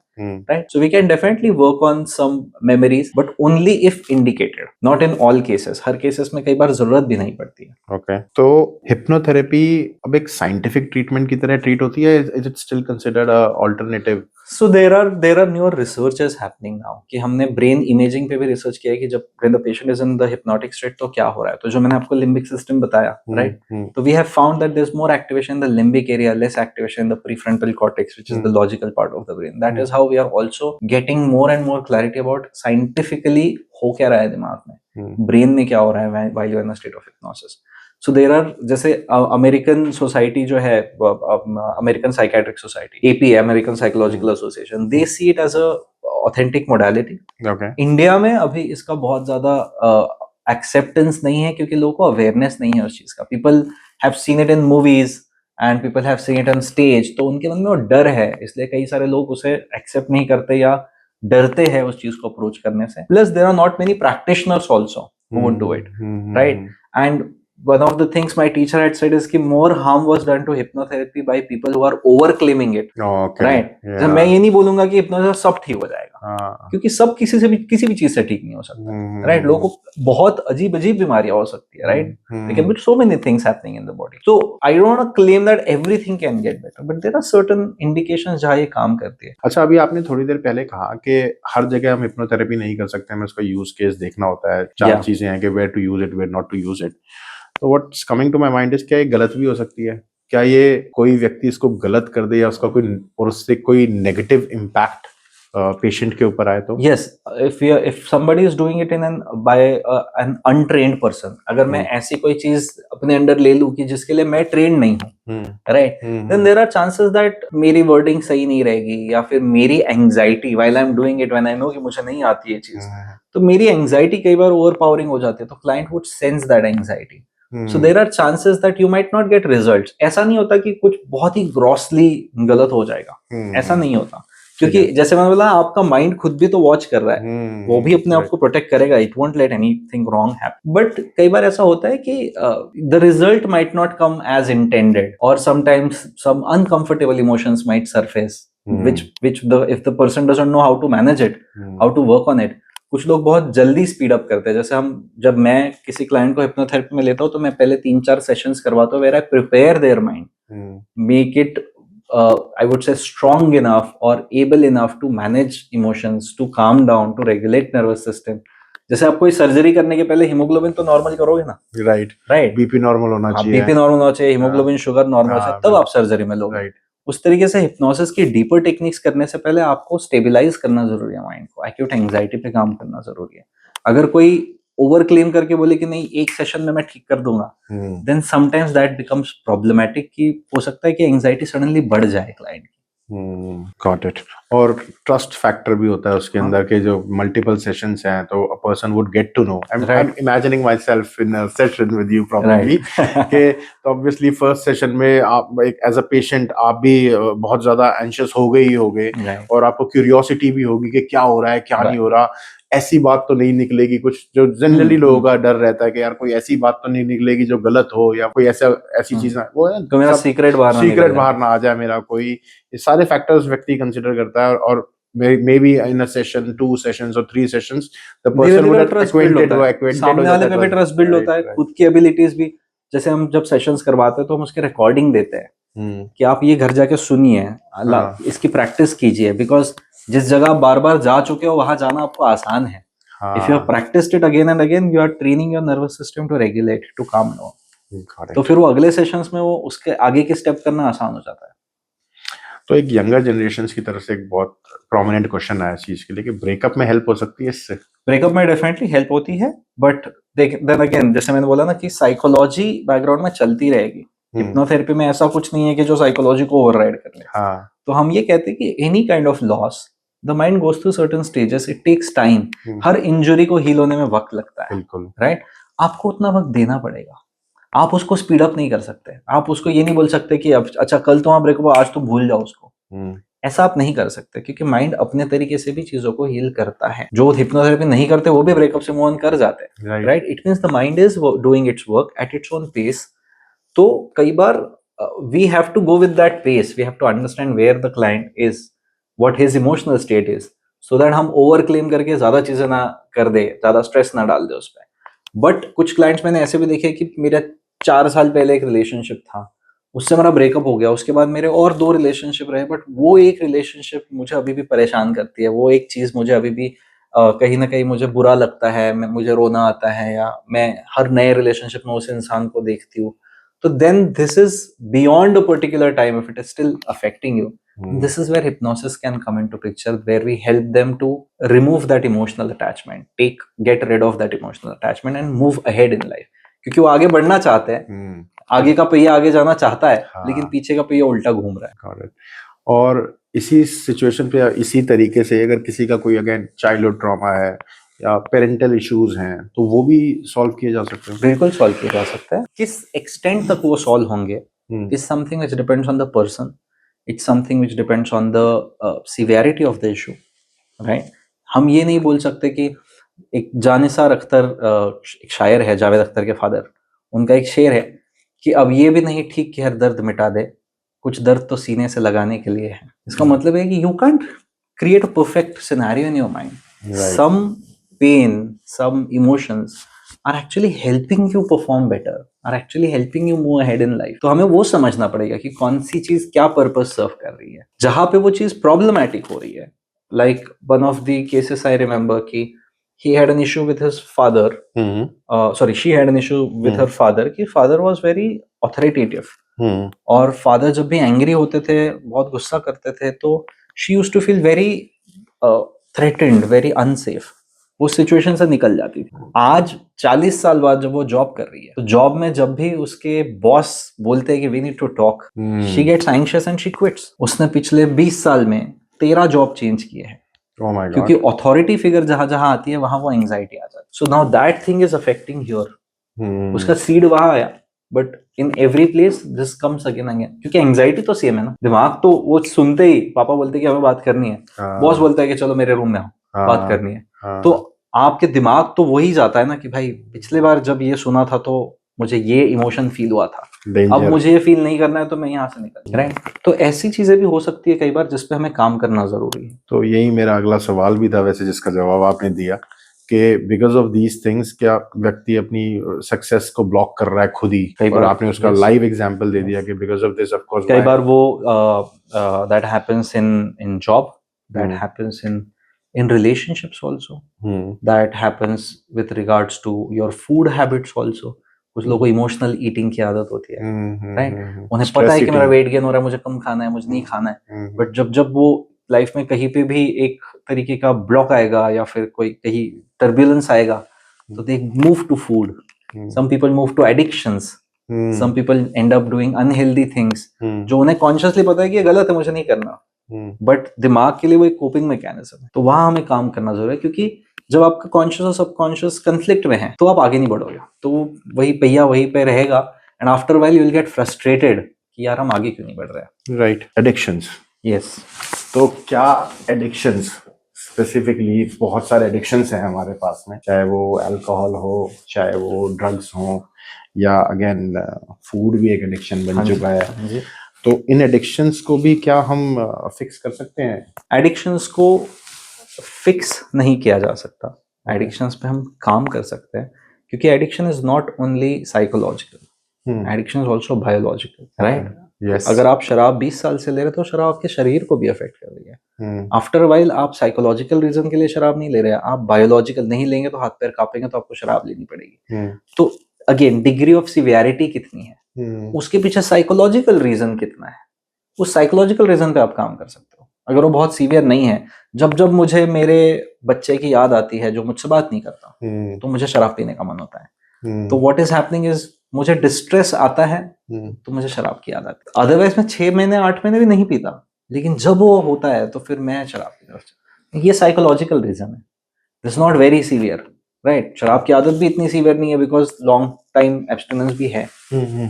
Speaker 2: right? So we can definitely work on some memories, but only if indicated, not in all cases. Her cases में कई बार जरूरत भी नहीं पड़ती है.
Speaker 1: ओके, तो हिप्नोथेरेपी अब एक साइंटिफिक ट्रीटमेंट की तरह ट्रीट होती है, is it still considered a alternative?
Speaker 2: So there are newer researches happening now कि हमने ब्रेन इमेजिंग पे भी रिसर्च किया है कि जब when the patient is in the hypnotic state तो क्या हो रहा है. तो जो मैंने आपको लिम्बिक सिस्टम बताया, right? तो we have found that there's more activation in the limbic area, less activation in the prefrontal cortex, which is the logical part of the brain. That is how we are also getting more and more clarity about scientifically हो क्या रहा है दिमाग में, brain में क्या हो रहा है while you're in a state of hypnosis. So there are, जैसे अमेरिकन सोसाइटी जो है, American psychiatric society, AP, American psychological association, they see it as a authentic modality. India में अभी इसका बहुत ज्यादा एक्सेप्टेंस नहीं है क्योंकि लोगों को अवेयरनेस नहीं है उस चीज का. People have seen it in movies and people have seen it on stage, तो उनके मन में वो डर है, इसलिए कई सारे लोग उसे एक्सेप्ट नहीं करते या डरते हैं उस चीज को अप्रोच करने से. Plus there are not many practitioners also who would do it, right? And one of the things my teacher had said is कि more harm was done to hypnotherapy by people who are over claiming it.
Speaker 1: Okay.
Speaker 2: Right?
Speaker 1: Yeah.
Speaker 2: तो मैं ये नहीं बोलूंगा कि hypnosis सब ठीक हो जाएगा, क्योंकि सब किसी भी चीज से ठीक नहीं हो सकता, right? लोगों को बहुत अजीब बीमारियां हो सकती है, right? There can be so many things happening in the body. So I don't want to claim that everything can get better, but there are certain indications जहाँ ये काम करती है.
Speaker 1: अच्छा, अभी आपने थोड़ी देर पहले कहा कि हर जगह हम हिप्नोथेरेपी नहीं कर सकते, हमें उसका यूज केस देखना होता है. चार चीजें हैं कि where to use it, where not to use it. तो what's coming to my mind is, क्या ये गलत भी हो सकती है? क्या ये कोई व्यक्ति इसको गलत कर दे या उसका कोई और उससे कोई नेगेटिव इम्पैक्ट पेशेंट के ऊपर आए तो?
Speaker 2: Yes, if somebody is doing it in an untrained person, अगर मैं ऐसी कोई चीज अपने अंडर ले लूं कि जिसके लिए मैं ट्रेन नहीं हूँ, right? Then there are chances that मेरी वर्डिंग सही नहीं रहेगी, या फिर मेरी anxiety while I'm doing it, when I know कि मुझे नहीं आती है चीज, तो मेरी एंजाइटी कई बार ओवरपावरिंग हो जाती है, तो client would sense that anxiety. So there are chances that you might not get results. ऐसा नहीं होता कि कुछ बहुत ही ग्रॉसली गलत हो जाएगा, ऐसा नहीं होता, क्योंकि जैसे मैंने बोला आपका माइंड खुद भी तो वॉच कर रहा है, वो भी अपने आप को प्रोटेक्ट करेगा. It won't let anything wrong happen. But कई बार ऐसा होता है कि the result might not come as intended, और sometimes some uncomfortable emotions might surface, which if the person doesn't know how to manage it, how to work on it. कुछ लोग बहुत जल्दी स्पीड अप करते हैं. जैसे जब मैं किसी क्लाइंट को हिप्नोथेरेपी में लेता हूँ तो मैं पहले 3-4 सेशंस करवाता हूँ, where I prepare their mind, make it I would say strong enough or able enough to manage emotions, to calm down, to regulate nervous system. जैसे आप कोई सर्जरी करने के पहले हीमोग्लोबिन तो नॉर्मल करोगे ना, राइट? बीपी नॉर्मल होना चाहिए, बीपी नॉर्मल होना चाहिए, हीमोग्लोबिन शुगर नॉर्मल होना चाहिए, तब आप सर्जरी में लोगे. उस तरीके से हिप्नोसिस की डीपर टेक्निक्स करने से पहले आपको स्टेबलाइज करना जरूरी है माइंड को, एक्यूट एंजाइटी पे काम करना जरूरी है. अगर कोई ओवर क्लेम करके बोले कि नहीं एक सेशन में मैं ठीक कर दूंगा, then sometimes that becomes problematic, कि हो सकता है कि एंजाइटी सडनली बढ़ जाए क्लाइंट की.
Speaker 1: Got it. और ट्रस्ट फैक्टर भी होता है उसके अंदर के जो मल्टीपल सेशंस हैं, तो a person would get to know. I am imagining myself in a session with you probably कि तो ऑब्वियसली फर्स्ट सेशन में आप एक एज अ पेशेंट आप भी बहुत ज्यादा एंशियस हो गए ही होगे, और आपको क्यूरियोसिटी भी होगी कि क्या हो रहा है, क्या नहीं हो रहा. ऐसी बात तो नहीं निकलेगी, कुछ जो जनरली लोगों का डर रहता है कि यार कोई ऐसी बात तो नहीं निकलेगी जो गलत हो, या कोई ऐसी चीज वो है
Speaker 2: तो मेरा सीक्रेट बाहर
Speaker 1: ना आ जाए मेरा कोई. ये सारे फैक्टर्स व्यक्ति कंसिडर करता है, और maybe in a session, 2 sessions or 3 sessions, the person would have acquainted
Speaker 2: सामने वाले पे भी ट्रस्ट बिल्ड होता है, खुद की एबिलिटीज भी. जैसे हम जब सेशंस करवाते हैं तो हम उसके रिकॉर्डिंग देते हैं कि आप ये घर जाके सुनिए, इसकी प्रैक्टिस कीजिए, बिकॉज जिस जगह आप बार बार जा चुके हो वहां जाना आपको आसान है. If you have practised it again and again, you are training your nervous system to regulate, to calm down. तो फिर वो अगले सेशंस में वो उसके आगे के स्टेप करना आसान हो जाता है.
Speaker 1: तो एक यंगर जनरेशन की तरफ से एक बहुत प्रोमिनेंट क्वेश्चन आया इस चीज के लिए कि ब्रेकअप में हेल्प हो सकती है इससे?
Speaker 2: ब्रेकअप में डेफिनेटली हेल्प होती है, बट देन अगेन जैसे मैंने बोला ना कि साइकोलॉजी बैकग्राउंड में चलती रहेगी. हिप्नोथेरेपी में ऐसा कुछ नहीं है कि जो साइकोलॉजी को ओवरराइड कर ले. तो हम ये कहते हैं कि any kind of loss, the mind goes through certain stages, it takes time. हर इंजरी को हील होने में वक्त लगता है, बिल्कुल राइट. आपको उतना वक्त देना पड़ेगा, आप उसको स्पीड अप नहीं कर सकते. आप उसको ये नहीं बोल सकते कि अब अच्छा कल तुम्हारा ब्रेकअप, आज तुम भूल जाओ उसको. ऐसा आप नहीं कर सकते, क्योंकि माइंड अपने तरीके से भी चीजों को हील करता है. जो हिप्नोथेरेपी नहीं करते वो भी ब्रेकअप से मूव ऑन कर जाते हैं, right. It means the mind is doing its work at its own pace. तो कई बार we have to go with that pace, we have to understand where the client is, what his emotional state is, so that हम over claim करके ज्यादा चीजें ना कर दे, ज्यादा स्ट्रेस ना डाल दे उस पर. बट कुछ क्लाइंट्स मैंने ऐसे भी देखे कि मेरा 4 साल पहले एक रिलेशनशिप था, उससे मेरा ब्रेकअप हो गया, उसके बाद मेरे और 2 रिलेशनशिप रहे, बट वो एक रिलेशनशिप मुझे अभी भी परेशान करती है, वो एक चीज मुझे अभी भी कहीं ना कहीं मुझे बुरा लगता है, मुझे रोना आता है, या मैं हर नए रिलेशनशिप में उस इंसान को देखती हूँ. तो then this is beyond a particular time, if it is still affecting you, this is where hypnosis can come into picture, where we help them to remove that emotional attachment, get rid of that emotional attachment and move ahead in life. क्योंकि वो आगे बढ़ना चाहते हैं, आगे का पहिया आगे जाना चाहता है, लेकिन पीछे का पहिया उल्टा घूम रहा है.
Speaker 1: और इसी सिचुएशन पे इसी तरीके से अगर किसी का कोई अगेन चाइल्डहुड ट्रॉमा है या पेरेंटल इश्यूज हैं, तो वो भी सॉल्व किए जा सकते हैं.
Speaker 2: बिल्कुल सॉल्व किया जा सकता है. किस एक्सटेंट तक वो सॉल्व होंगे is something which depends on the person. It's something which depends on the severity of the issue, right? हम ये नहीं बोल सकते कि एक जानिसार अख्तर, एक शायर है जावेद अख्तर के फादर, उनका एक शेर है कि अब ये भी नहीं ठीक कि हर दर्द मिटा दे, कुछ दर्द तो सीने से लगाने के लिए है. इसका मतलब है कि you can't create a perfect scenario in your mind.
Speaker 1: Right.
Speaker 2: Some pain, some emotions are actually helping you perform better, are actually helping you move ahead in life. तो हमें वो समझना पड़ेगा कि कौन सी चीज क्या पर्पस सर्व कर रही है. जहां पे वो चीज प्रॉब्लमैटिक हो रही है, like one of the cases I remember कि he had an issue with his father, she had an issue with her father कि father was very authoritative, और father जब भी angry होते थे, बहुत गुस्सा करते थे, तो she used to feel very threatened, very unsafe. वो सिचुएशन से निकल जाती थी. आज 40 साल बाद जब वो जॉब कर रही है, तो जॉब में जब भी उसके बॉस बोलते हैं कि we need to talk, she gets anxious and she quits. उसने पिछले 20 साल में 13 जॉब चेंज किए हैं.
Speaker 1: Oh my God.
Speaker 2: क्योंकि अथॉरिटी फिगर जहां जहां आती है वहां वो एंग्जाइटी आ जाती है. So now that thing is affecting here. उसका सीड वहां आया, but in every place this comes again again, क्योंकि एंग्जाइटी तो सेम है ना. दिमाग तो वो सुनते ही पापा बोलते हैं कि हमें बात करनी है, बॉस बोलता है कि चलो मेरे रूम में आओ, बात करनी है, तो आपके दिमाग तो वही जाता है ना कि भाई पिछले बार जब ये सुना था तो मुझे ये इमोशन फील हुआ था, अब मुझे ये फील नहीं करना है, तो मैं यहाँ से निकल, राइट? तो ऐसी चीजें भी हो सकती है कई बार जिसपे हमें काम करना जरूरी है.
Speaker 1: तो यही मेरा अगला सवाल भी था वैसे, जिसका जवाब आपने दिया कि बिकॉज ऑफ दीज थिंग्स क्या व्यक्ति अपनी सक्सेस को ब्लॉक कर रहा है खुद ही, और आपने उसका लाइव एग्जांपल दे दिया कि because of this of course
Speaker 2: कई बार वो that happens in job, that happens in relationships also, that happens with regards to your food habits also. कुछ लोगों को इमोशनल ईटिंग की आदत होती है, राइट? उन्हें पता है कि मेरा वेट गेन हो रहा है, मुझे कम खाना है, मुझे नहीं खाना है, बट जब वो लाइफ में कहीं पे भी एक तरीके का ब्लॉक आएगा या फिर कोई कहीं टर्बुलेंस आएगा, तो they move to food. Some people move to addictions, some people end up doing unhealthy things, जो उन्हें कॉन्शियसली पता है कि ये गलत है, मुझे नहीं करना, बट दिमाग के लिए वो एक कोपिंग मैकेनिज्म है. तो वहां हमें काम करना जरूरी है, क्योंकि जब आपका कॉन्शियस और सबकॉन्शियस कंफ्लिक्ट में है तो आप आगे नहीं बढ़ोगे, तो वही पहिया वहीं पे रहेगा, and after while you will get frustrated कि यार हम आगे क्यों नहीं बढ़ रहे हैं.
Speaker 1: राइट. Addictions,
Speaker 2: yes.
Speaker 1: तो क्या एडिक्शंस स्पेसिफिकली, बहुत सारे एडिक्शंस हैं हमारे पास में, चाहे वो अल्कोहल हो, चाहे वो ड्रग्स हो, या अगेन फूड भी एक एडिक्शन बन चुका है. तो इन एडिक्शंस को भी क्या हम फिक्स कर सकते हैं?
Speaker 2: एडिक्शंस को फिक्स नहीं किया जा सकता, एडिक्शंस पे हम काम कर सकते हैं, क्योंकि addiction is not only psychological, addiction is also biological, right?
Speaker 1: Yes.
Speaker 2: अगर आप शराब 20 साल से ले रहे हो तो शराब आपके शरीर को भी अफेक्ट कर रही है. आफ्टर वाइल आप साइकोलॉजिकल रीजन के लिए शराब नहीं ले रहे हैं, आप बायोलॉजिकल नहीं लेंगे तो हाथ पैर कांपेंगे, तो आपको शराब लेनी पड़ेगी. तो अगेन डिग्री ऑफ सिवियरिटी कितनी है, उसके पीछे साइकोलॉजिकल रीजन कितना है, उस साइकोलॉजिकल रीजन पे आप काम कर सकते हो. अगर वो बहुत सीवियर नहीं है, जब मुझे मेरे बच्चे की याद आती है जो मुझसे बात नहीं करता, तो मुझे शराब पीने का मन होता है. तो व्हाट इज हैपनिंग इज, मुझे डिस्ट्रेस आता है तो मुझे शराब की याद आती है. अदरवाइज मैं 6 महीने 8 महीने भी नहीं पीता, लेकिन जब वो होता है तो फिर मैं शराब पीता. ये साइकोलॉजिकल रीजन है, this not very severe, right? शराब की आदत भी इतनी सीवियर नहीं है, बिकॉज लॉन्ग टाइम एब्स्टिनेंस भी है.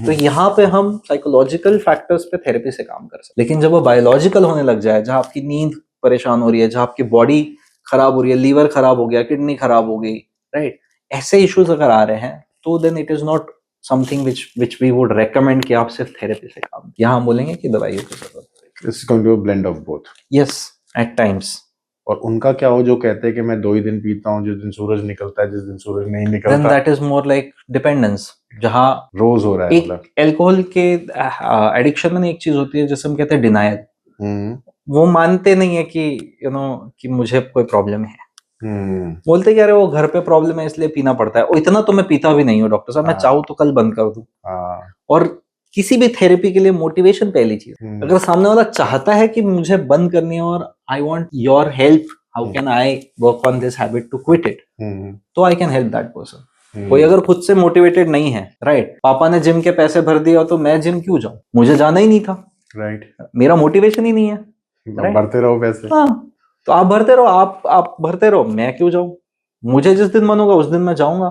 Speaker 2: तो यहाँ पे हम साइकोलॉजिकल फैक्टर्स पे थेरेपी से काम कर सकते. लेकिन जब वो बायोलॉजिकल होने लग जाए, जहाँ आपकी नींद परेशान हो रही है, जहाँ आपकी बॉडी खराब हो रही है, लीवर खराब हो गया, किडनी खराब हो गई, राइट, ऐसे इश्यूज अगर आ रहे हैं, तो then it is not something which we would recommend कि आप सिर्फ थेरेपी से काम. यहाँ हम बोलेंगे कि दवाइयों की जरूरत है.
Speaker 1: It's going to be a blend of both.
Speaker 2: Yes. at times.
Speaker 1: और उनका क्या हो जो कहते हैं कि मैं 2 ही दिन पीता हूँ, जिस दिन सूरज निकलता है, जिस दिन सूरज नहीं
Speaker 2: Then
Speaker 1: निकलता,
Speaker 2: that is more like dependence. जहाँ
Speaker 1: रोज हो रहा है मतलब।
Speaker 2: एक अल्कोहल के एडिक्शन में एक चीज होती है जिसे हम कहते हैं डिनायल.
Speaker 1: हम्म
Speaker 2: वो मानते नहीं है कि कि मुझे कोई प्रॉब्लम है.
Speaker 1: हम्म
Speaker 2: बोलते कि अरे वो घर पे प्रॉब्लम है इसलिए पीना पड़ता है. और इतना तो मैं पीता भी नहीं हूँ डॉक्टर साहब, मैं
Speaker 1: हाँ।
Speaker 2: चाहूँ तो कल बंद कर दूं.
Speaker 1: हाँ।
Speaker 2: और किसी भी थेरेपी के लिए मोटिवेशन पहली चीज. अगर सामने वाला चाहता है कि मुझे बंद करनी है और I want your help, how can I work on this habit to quit it, तो I can help that person. कोई अगर खुद से मोटिवेटेड नहीं है, राइट, पापा ने जिम के पैसे भर दिए तो मैं जिम क्यों जाऊं, मुझे जाना ही नहीं था,
Speaker 1: राइट,
Speaker 2: मेरा मोटिवेशन ही नहीं है.
Speaker 1: भरते रहो पैसे।
Speaker 2: हाँ, तो आप भरते रहो, आप भरते रहो, मैं क्यों जाऊं. मुझे जिस दिन मन होगा उस दिन मैं जाऊंगा.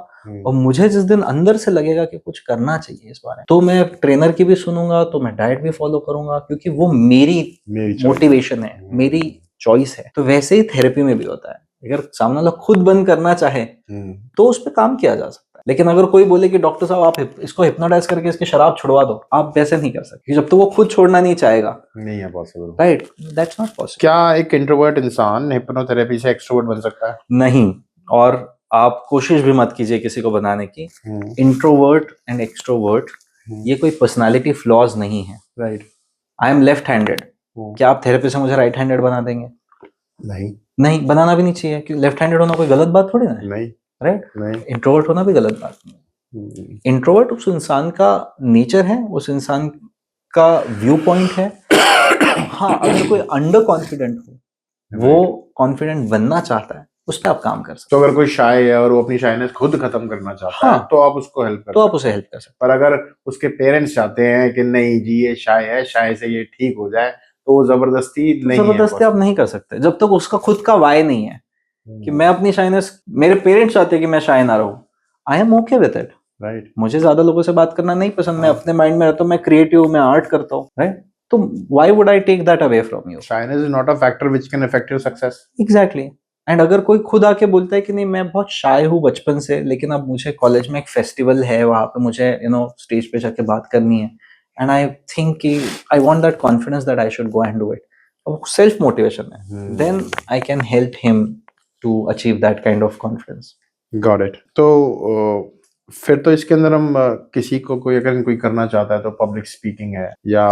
Speaker 2: और मुझे जिस दिन अंदर से लगेगा कि कुछ करना चाहिए इस बारे में, तो मैं ट्रेनर की भी सुनूंगा, तो मैं डाइट भी फॉलो करूंगा, क्योंकि वो मेरी मोटिवेशन है, मेरी चॉइस है. तो वैसे ही थेरेपी में भी होता है. अगर सामने वाला खुद बंद करना चाहे तो उस पर काम किया जा सकता है. लेकिन अगर कोई बोले कि डॉक्टर साहब आप इसको हिप्नोटाइज करके इसकी शराब छुड़वा दो, आप वैसे नहीं कर सकते. जब तक वो खुद छोड़ना नहीं चाहेगा,
Speaker 1: नहीं है possible,
Speaker 2: right, that's not possible.
Speaker 1: क्या एक इंट्रोवर्ट इंसान हिप्नोथेरेपी से एक्सट्रोवर्ट बन सकता है?
Speaker 2: नहीं. और आप कोशिश भी मत कीजिए किसी को बनाने की. इंट्रोवर्ट एंड एक्सट्रोवर्ट ये कोई पर्सनालिटी फ्लॉज नहीं है.
Speaker 1: Right.
Speaker 2: I am left handed, क्या आप थेरेपी से मुझे राइट हैंडेड बना देंगे?
Speaker 1: नहीं.
Speaker 2: नहीं, बनाना भी नहीं चाहिए, क्योंकि लेफ्ट हैंडेड होना कोई गलत बात थोड़ी ना है.
Speaker 1: नहीं.
Speaker 2: राइट.
Speaker 1: नहीं.
Speaker 2: इंट्रोवर्ट होना भी गलत बात नहीं. इंट्रोवर्ट उस इंसान का नेचर है, उस इंसान का व्यू पॉइंट है. हाँ, अगर कोई अंडर कॉन्फिडेंट हो, वो कॉन्फिडेंट बनना चाहता है, उस पर आप काम कर सकते
Speaker 1: तो अगर कोई शाय है और वो अपनी शायनेस खुद खत्म करना चाहता है, तो आप उसको हेल्प कर
Speaker 2: तो आप उसे हेल्प कर सकते.
Speaker 1: पर अगर उसके पेरेंट्स चाहते हैं कि नहीं जी ये शाय है, शाय से ये ठीक हो जाए, तो वो जबरदस्ती नहीं है.
Speaker 2: जबरदस्ती आप नहीं कर सकते जब तक उसका खुद का वाय नहीं है कि मैं अपनी शाइनेस, मेरे पेरेंट्स चाहते हैं कि मैं शाय ना रहूं, I am okay with it.
Speaker 1: Right.
Speaker 2: मुझे ज्यादा लोगों से बात करना नहीं पसंद, मैं अपने माइंड में रहता हूँ, मैं क्रिएटिव, मैं आर्ट करता हूँ, राइट. तो why would I take that away from you?
Speaker 1: Shyness is not a factor which can affect your success.
Speaker 2: Exactly. And अगर कोई खुद आके बोलता है कि नहीं मैं बहुत शाय हूँ बचपन से, लेकिन अब मुझे कॉलेज में एक फेस्टिवल है, वहां पे मुझे स्टेज पे जाके बात करनी है, एंड आई थिंक कि I want that confidence that I should go and do it, self motivation है, then I can help him to achieve that kind of confidence.
Speaker 1: Got it. तो फिर तो इसके अंदर हम किसी को अगर कोई करना चाहता है तो पब्लिक स्पीकिंग है या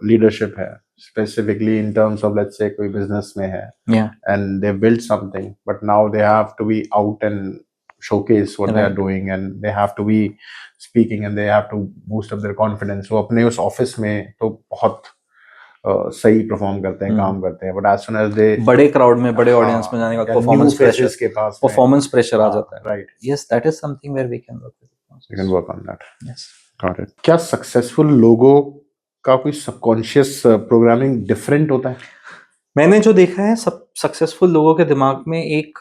Speaker 1: लीडरशिप है, specifically in terms of let's say कोई business में है, and they built something but now they have to be out and showcase what they are doing and they have to be speaking and they have to boost up their confidence. वो अपने उस office में तो बहुत सही perform करते हैं, काम करते हैं, but as soon as they
Speaker 2: बड़े क्राउड में, बड़े ऑडियंस में जाने का परफॉर्मेंस प्रेशर आ जाता है.
Speaker 1: Right.
Speaker 2: Yes, that is something where we can work with.
Speaker 1: You can work on that.
Speaker 2: Yes.
Speaker 1: Got it. क्या सक्सेसफुल लोगों का कोई सबकॉन्शियस प्रोग्रामिंग डिफरेंट होता है?
Speaker 2: मैंने जो देखा है, सब सक्सेसफुल लोगों के दिमाग में एक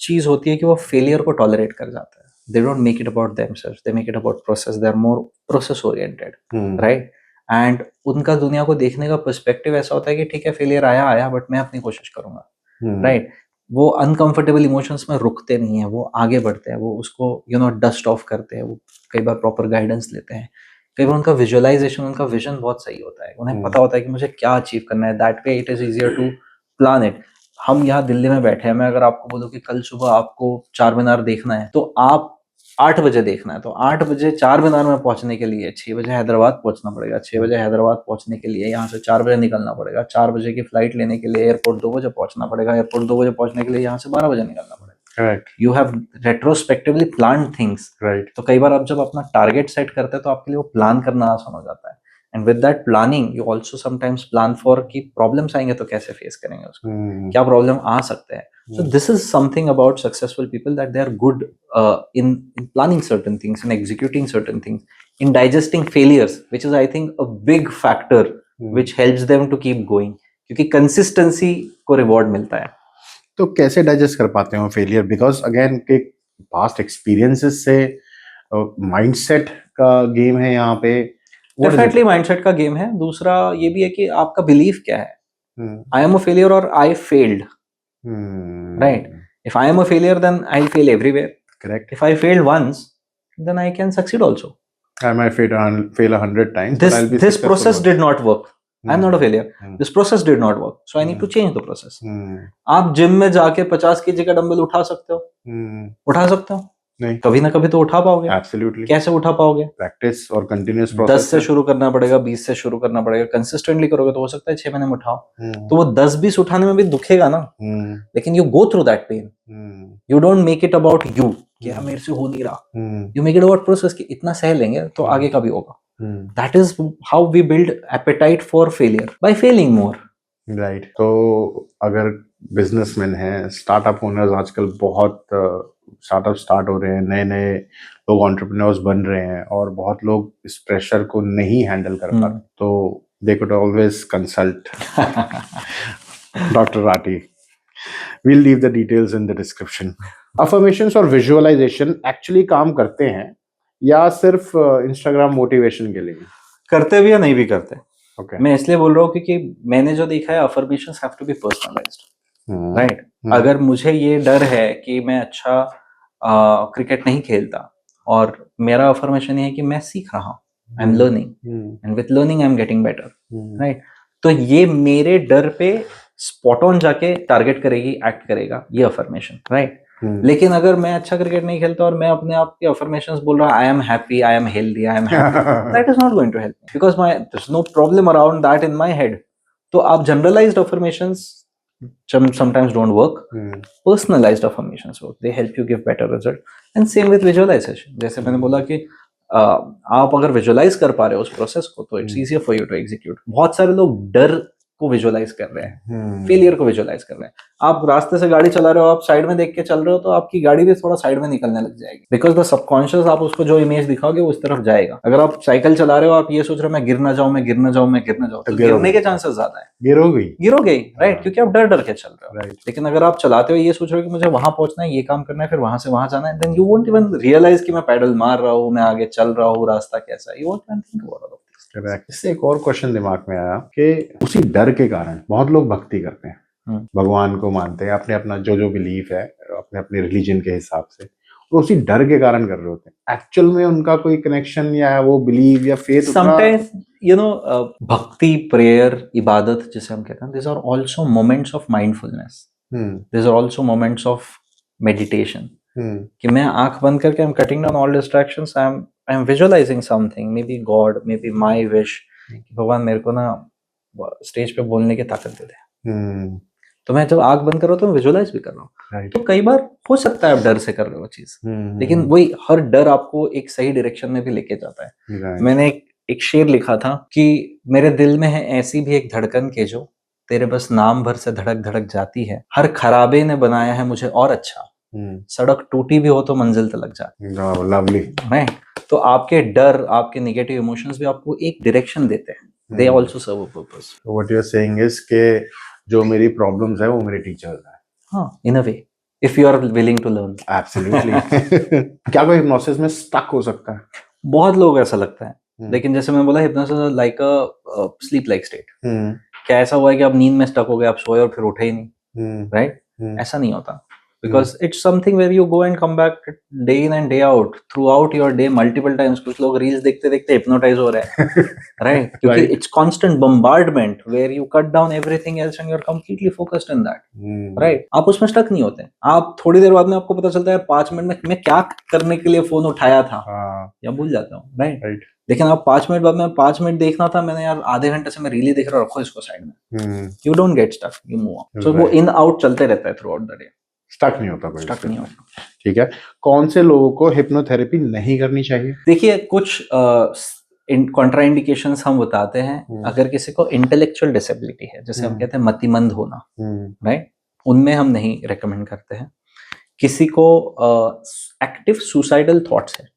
Speaker 2: चीज होती है कि वो फेलियर को टॉलरेट कर जाता है. They don't make it about themselves, they make it about process, they are more process oriented, right. And उनका दुनिया को देखने का पर्सपेक्टिव ऐसा होता है कि ठीक है फेलियर आया बट मैं अपनी कोशिश करूंगा, राइट. वो अनकंफर्टेबल इमोशंस में रुकते नहीं है, वो आगे बढ़ते हैं, वो उसको डस्ट ऑफ करते हैं, वो कई बार प्रॉपर गाइडेंस लेते हैं, कई बार उनका विजुअलाइजेशन, उनका विजन बहुत सही होता है, उन्हें पता होता है कि मुझे क्या अचीव करना है. That way it is easier to plan it. हम यहाँ दिल्ली में बैठे हैं, मैं अगर आपको बोलूँ कि कल सुबह आपको चार मीनार देखना है, तो आप 8 बजे देखना है, तो 8 बजे चार मीनार में पहुंचने के लिए 6 बजे हैदराबाद पहुंचना पड़ेगा, 6 बजे हैदराबाद पहुंचने के लिए यहाँ से 4 बजे निकलना पड़ेगा, 4 बजे की फ्लाइट लेने के लिए एयरपोर्ट 2 बजे पहुंचना पड़ेगा, एयरपोर्ट 2 बजे पहुंचने के लिए यहाँ से 12 बजे निकलना पड़ेगा.
Speaker 1: Correct.
Speaker 2: You have retrospectively planned things.
Speaker 1: Right.
Speaker 2: तो कई बार आप जब अपना टारगेट सेट करते हैं तो आपके लिए वो प्लान करना आसान हो जाता है. And with that planning you also sometimes plan for कि प्रॉब्लम्स आएंगे तो कैसे फेस करेंगे उसको, क्या प्रॉब्लम आ सकते हैं. So this is something about successful people, that they are good in planning certain things, in executing certain things, in digesting failures, which is I think a big factor which helps them to keep going. क्योंकि consistency को reward मिलता है.
Speaker 1: तो कैसे digest कर पाते हो failure? Because again के पास्ट एक्सपीरियंसेस से माइंडसेट का गेम है यहाँ पे.
Speaker 2: डेफिनेटली माइंडसेट का गेम है. दूसरा ये भी है कि आपका बिलीफ क्या है. आई एम अ फेलियर और I failed, right? If I am a failure, then I'll fail everywhere.
Speaker 1: Correct.
Speaker 2: If I failed once, then I can succeed also.
Speaker 1: I might fail 100 times.
Speaker 2: This process did not work. I am not a failure, this process did not work, so I need to change the process. आप gym में जाके 50 KG का dumbbell उठा सकते हो? उठा सकते हो?
Speaker 1: नहीं,
Speaker 2: कभी ना कभी तो उठा पाओगे।
Speaker 1: एब्सोल्युटली।
Speaker 2: कैसे उठा पाओगे?
Speaker 1: प्रैक्टिस और कंटिन्यूअस
Speaker 2: 10
Speaker 1: प्रोसेस
Speaker 2: से शुरू करना पड़ेगा, 20 से शुरू करना पड़ेगा, कंसिस्टेंटली करोगे तो हो सकता है 6 महीने में उठाओ। तो वो 10-20 उठाने में भी दुखेगा ना, लेकिन you go through that pain, you don't make it about you कि यार मेरे से हो नहीं रहा, you make it about process कि इतना सह लेंगे तो आगे का भी होगा। That is how we build appetite for failure, by failing more.
Speaker 1: Right. तो अगर बिजनेसमैन हैं, स्टार्टअप ओनर्स, आजकल बहुत स्टार्टअप स्टार्ट हो रहे हैं, नए नए लोग एंटरप्रेन्योर्स बन रहे हैं और बहुत लोग इस प्रेशर को नहीं हैंडल कर पा रहे, तो they could always consult doctor Rathi. We'll leave the details in the description. Affirmations और विजुअलाइजेशन एक्चुअली काम करते हैं या सिर्फ इंस्टाग्राम मोटिवेशन के लिए?
Speaker 2: करते भी या नहीं भी करते।
Speaker 1: Okay.
Speaker 2: मैं इसलिए बोल रहा हूँ क्योंकि मैंने जो देखा है, affirmations have to be personalised, right. अगर मुझे ये डर है कि मैं अच्छा क्रिकेट नहीं खेलता और मेरा अफर्मेशन ये है कि मैं सीख रहा हूँ, I am learning and with learning I am getting better, right, तो ये मेरे डर पे स्पॉट ऑन जाके टारगेट करेगी, एक्ट करेगा ये अफर्मेशन, राइट। लेकिन अगर मैं अच्छा क्रिकेट नहीं खेलता और मैं अपने आप के अफर्मेशंस बोल रहा हूँ, I am happy, I am healthy, I am happy, that is not going to help me because my there is no problem around that in my head. तो आप generalised affirmations sometimes don't work, personalized affirmations work, they help you give better result, and same with visualization। जैसे मैंने बोला कि आप अगर visualise कर पा रहे हो उस प्रोसेस को तो it's easier for you to execute. बहुत सारे लोग डर को विजुअलाइज कर रहे हैं, फेलियर को विजुअलाइज कर रहे हैं। आप रास्ते से गाड़ी चला रहे हो, आप साइड में देख के चल रहे हो तो आपकी गाड़ी भी थोड़ा साइड में निकलने लग जाएगी, बिकॉज द सबकॉन्शियस आप उसको जो इमेज दिखाओगे वो उस तरफ जाएगा। अगर आप साइकिल चला रहे हो, आप ये सोच रहे हो मैं गिर ना जाऊं, मैं गिर ना जाऊं, मैं गिर ना जाऊं, तो गिरने के चांसेस ज्यादा है, गिरोगे, राइट, क्योंकि आप डर डर के चल रहे हो। लेकिन अगर आप चलाते हो ये सोच रहे हो कि मुझे वहां पहुंचना है, ये काम करना है, फिर वहां से वहां जाना है, then you won't even realise कि मैं पैडल मार रहा हूँ, मैं आगे चल रहा हूँ, रास्ता कैसा है, you won't even think about it.
Speaker 1: इससे एक और क्वेश्चन दिमाग में आया कि उसी डर के कारण बहुत लोग भक्ति करते हैं, भगवान को मानते हैं, अपने अपना जो जो बिलीफ है अपने अपने रिलीजन के हिसाब से, और उसी डर के कारण कर रहे होते हैं। एक्चुअल में उनका कोई कनेक्शन या वो बिलीव या फेथ,
Speaker 2: समटाइम्स यू नो भक्ति, प्रेयर, इबादत जिसे हम कहते हैं, these are also moments of mindfulness, these are also moments of meditation, कि मैं आंख बंद करके I'm cutting down all distractions, I'm visualizing something, maybe God, maybe my wish, कि भगवान मेरे को ना स्टेज पे बोलने की ताकत दे दे। तो मैं जब आंख बंद कर रहा हूँ तो मैं विजुअलाइज भी कर रहा हूँ। तो कई बार हो सकता है आप डर से कर रहे हो चीज, लेकिन वही हर डर आपको एक सही डायरेक्शन में भी लेके जाता है। मैंने एक शेर लिखा था कि मेरे दिल में है ऐसी भी एक धड़कन के जो तेरे बस नाम भर से धड़क धड़क जाती है, हर खराबे ने बनाया है मुझे और अच्छा, सड़क टूटी भी हो तो मंजिल तलक जाती है।
Speaker 1: Lovely,
Speaker 2: right. तो आपके डर, आपके नेगेटिव इमोशंस भी आपको एक डायरेक्शन देते हैं, they also serve a purpose.
Speaker 1: What you are saying is के जो मेरी प्रॉब्लम्स है वो मेरे टीचर्स हैं।
Speaker 2: हाँ, in a way, if you are willing to learn.
Speaker 1: Absolutely. क्या कोई हिप्नोसिस में स्टक हो सकता है?
Speaker 2: बहुत लोग ऐसा लगता है, लेकिन जैसे मैं बोला, hypnosis like a slip like state. क्या ऐसा हुआ है कि आप नींद में स्टक हो गए, आप सोए और फिर उठे ही नहीं, राइट? ऐसा नहीं होता, because it's something where you go and come back day in and day out throughout your day multiple times। कुछ लोग रील्स देखते देखते hypnotize हो रहे हैं, right? क्योंकि it's constant bombardment where you cut down everything else and you're completely focused in that, right? आप उसमें स्टक नहीं होते, आप थोड़ी देर बाद में आपको पता चलता है यार 5 मिनट में मैं क्या करने के लिए फोन उठाया था, या भूल जाता हूँ, right? लेकिन आप 5 मिनट बाद में 5 मिनट देखना था, मैंने यार आधे घंटे से मैं रील ही देख रहा हूँ, रखो इसको साइड में, you don't get stuck, you move on। so वो इन आउट चलते रहता है throughout the day,
Speaker 1: स्टक नहीं होता कोई,
Speaker 2: स्टक नहीं होता।
Speaker 1: ठीक है। कौन से लोगों को हिप्नोथेरेपी नहीं करनी चाहिए?
Speaker 2: देखिए, कुछ कॉन्ट्राइंडिकेशंस हम बताते हैं। अगर किसी को इंटेलेक्चुअल डिसेबिलिटी है, जैसे हम कहते हैं मतिमंद होना, राइट, उनमें हम नहीं रेकमेंड करते हैं। किसी को एक्टिव सुसाइडल थॉट्स है,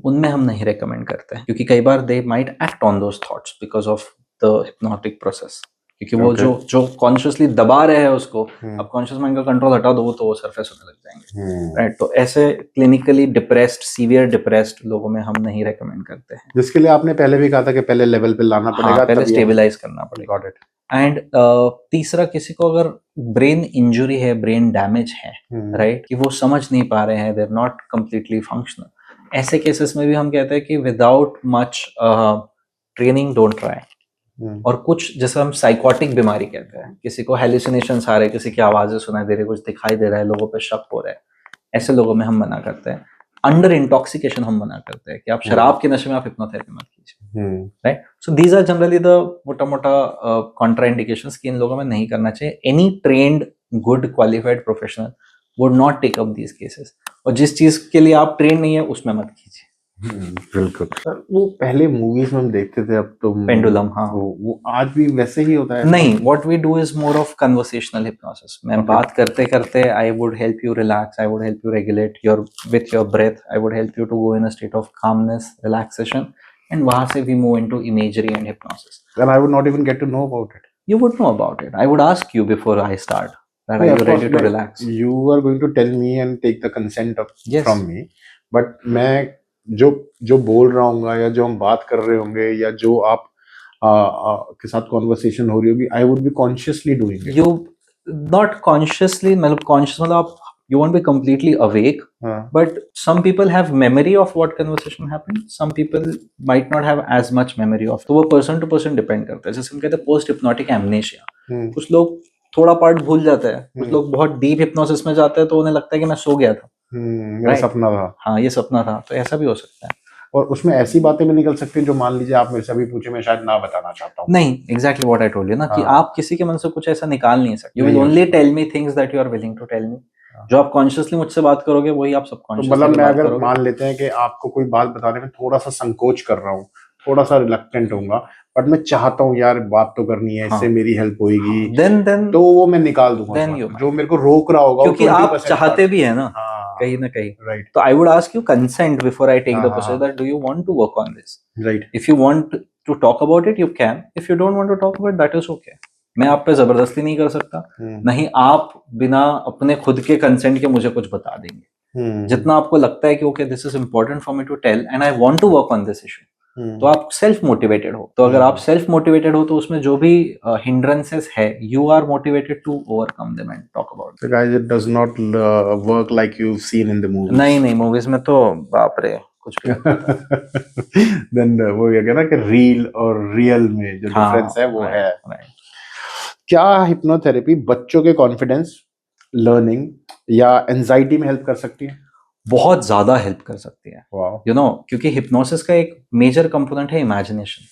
Speaker 2: उनमें हम नहीं रेकमेंड करते हैं, क्योंकि कई बार they might act on those thoughts because of the hypnotic process, क्योंकि वो जो कॉन्शियसली दबा रहे हैं उसको, अब कॉन्शियस माइंड का कंट्रोल हटा दो तो वो सरफेस होने लग जाएंगे, राइट? तो ऐसे क्लिनिकली डिप्रेस्ड, सीवियर डिप्रेस्ड लोगों में हम नहीं रेकमेंड करते हैं,
Speaker 1: जिसके लिए आपने पहले भी कहा था कि पहले लेवल पे लाना पड़ेगा,
Speaker 2: पहले स्टेबलाइज करना पड़ेगा।
Speaker 1: Got it.
Speaker 2: एंड तीसरा, किसी को अगर ब्रेन इंजुरी है, ब्रेन डैमेज है, राइट, कि वो समझ नहीं पा रहे हैं, they are not completely functional, ऐसे केसेस में भी हम कहते हैं कि without much training don't try, और कुछ जैसे हम साइकोटिक बीमारी कहते हैं, किसी को हेलुसिनेशंस आ रहे हैं, किसी की आवाजें सुनाई दे रही है, कुछ दिखाई दे रहा है, लोगों पे शक हो रहा है, ऐसे लोगों में हम मना करते हैं। अंडर इंटॉक्सिकेशन हम मना करते हैं कि आप शराब के नशे में आप हिप्नोथेरेपी मत कीजिए, right? So these are generally the मोटा मोटा कॉन्ट्रा इंडिकेशंस कि इन लोगों में नहीं करना चाहिए। Any trained good qualified professional would not take up these cases, और जिस चीज के लिए आप ट्रेन नहीं है उसमें मत कीजिए।
Speaker 1: बिल्कुल सर। वो पहले मूवीज में हम देखते थे, अब तो
Speaker 2: पेंडुलम, हाँ,
Speaker 1: वो आज भी वैसे ही होता है?
Speaker 2: नहीं, what we do is more of conversational hypnosis. मैं बात करते करते I would help you relax, I would help you regulate your with your breath, I would help you to go in a state of calmness, relaxation, and वहां से we move into imagery and hypnosis.
Speaker 1: Then I would not even get to know about it.
Speaker 2: You would know about it. I would ask you before I start that are
Speaker 1: Yeah,
Speaker 2: you
Speaker 1: of course,
Speaker 2: ready to relax?
Speaker 1: You are going to tell me and take the consent
Speaker 2: Yes.
Speaker 1: from me, but मैं जो बोल रहा हूँ या जो हम बात कर रहे होंगे या जो आप के साथ कॉन्वर्सेशन हो रही होगी, I would be consciously doing it.
Speaker 2: You not consciously, मतलब conscious मतलब आप you won't be completely awake, but some people have memory of what conversation happened. Some people might not have as much memory of. तो वो person to person depend करता है। जैसे हम कहते हैं post hypnotic amnesia. कुछ लोग थोड़ा पार्ट भूल जाते हैं, कुछ लोग बहुत डीप हिप्नोसिस में जाते हैं तो उन्हें लगता है कि मैं सो गया था,
Speaker 1: मेरा सपना था,
Speaker 2: हाँ ये सपना था, तो ऐसा भी हो सकता है।
Speaker 1: और उसमें ऐसी बातें भी निकल सकती हैं जो मान लीजिए आप मेरे से अभी पूछे, मैं शायद ना बताना चाहता हूँ।
Speaker 2: नहीं, exactly what I told you ना, कि आप किसी के मन से कुछ ऐसा निकाल नहीं सकते। You will only tell me things that you are willing to tell me. जो आप कॉन्शियसली मुझसे बात करोगे वही आप सबकॉन्शियसली
Speaker 1: मतलब मैं अगर मान लेते हैं कि आपको कोई बात बताने में थोड़ा सा संकोच कर रहा हूँ, थोड़ा सा रिलक्टेंट होऊंगा, बट मैं चाहता हूँ यार बात तो करनी है, इससे मेरी हेल्प होगी, देन तो वो मैं निकाल दूंगा, जो मेरे को रोक रहा होगा,
Speaker 2: क्योंकि आप चाहते भी है ना कहीं ना कहीं, राइट? तो I would ask you consent before I take the process that do you want to work on this, right? If you want to talk about it you can, if you don't want to talk about that is okay. मैं आप पे जबरदस्ती नहीं कर सकता, नहीं आप बिना अपने खुद के कंसेंट के मुझे कुछ बता देंगे। जितना आपको लगता है कि okay this is important for me to tell and I want to work on this issue, तो आप सेल्फ मोटिवेटेड हो। तो अगर आप सेल्फ मोटिवेटेड हो तो उसमें जो भी हिंड्रेंसेस है, you are motivated to overcome them and talk about.
Speaker 1: So guys, it does not work like you've seen in the movies.
Speaker 2: नहीं, मूवीज में तो बाप रे कुछ भी
Speaker 1: देन वो ये कहना कि रील और रियल में जो डिफरेंस है वो है। क्या हिप्नोथेरेपी बच्चों के कॉन्फिडेंस, लर्निंग या एंजाइटी में हेल्प कर सकती है?
Speaker 2: बहुत ज्यादा हेल्प कर सकती है, यू नो, क्योंकि हिप्नोसिस का एक मेजर कंपोनेंट है इमेजिनेशन।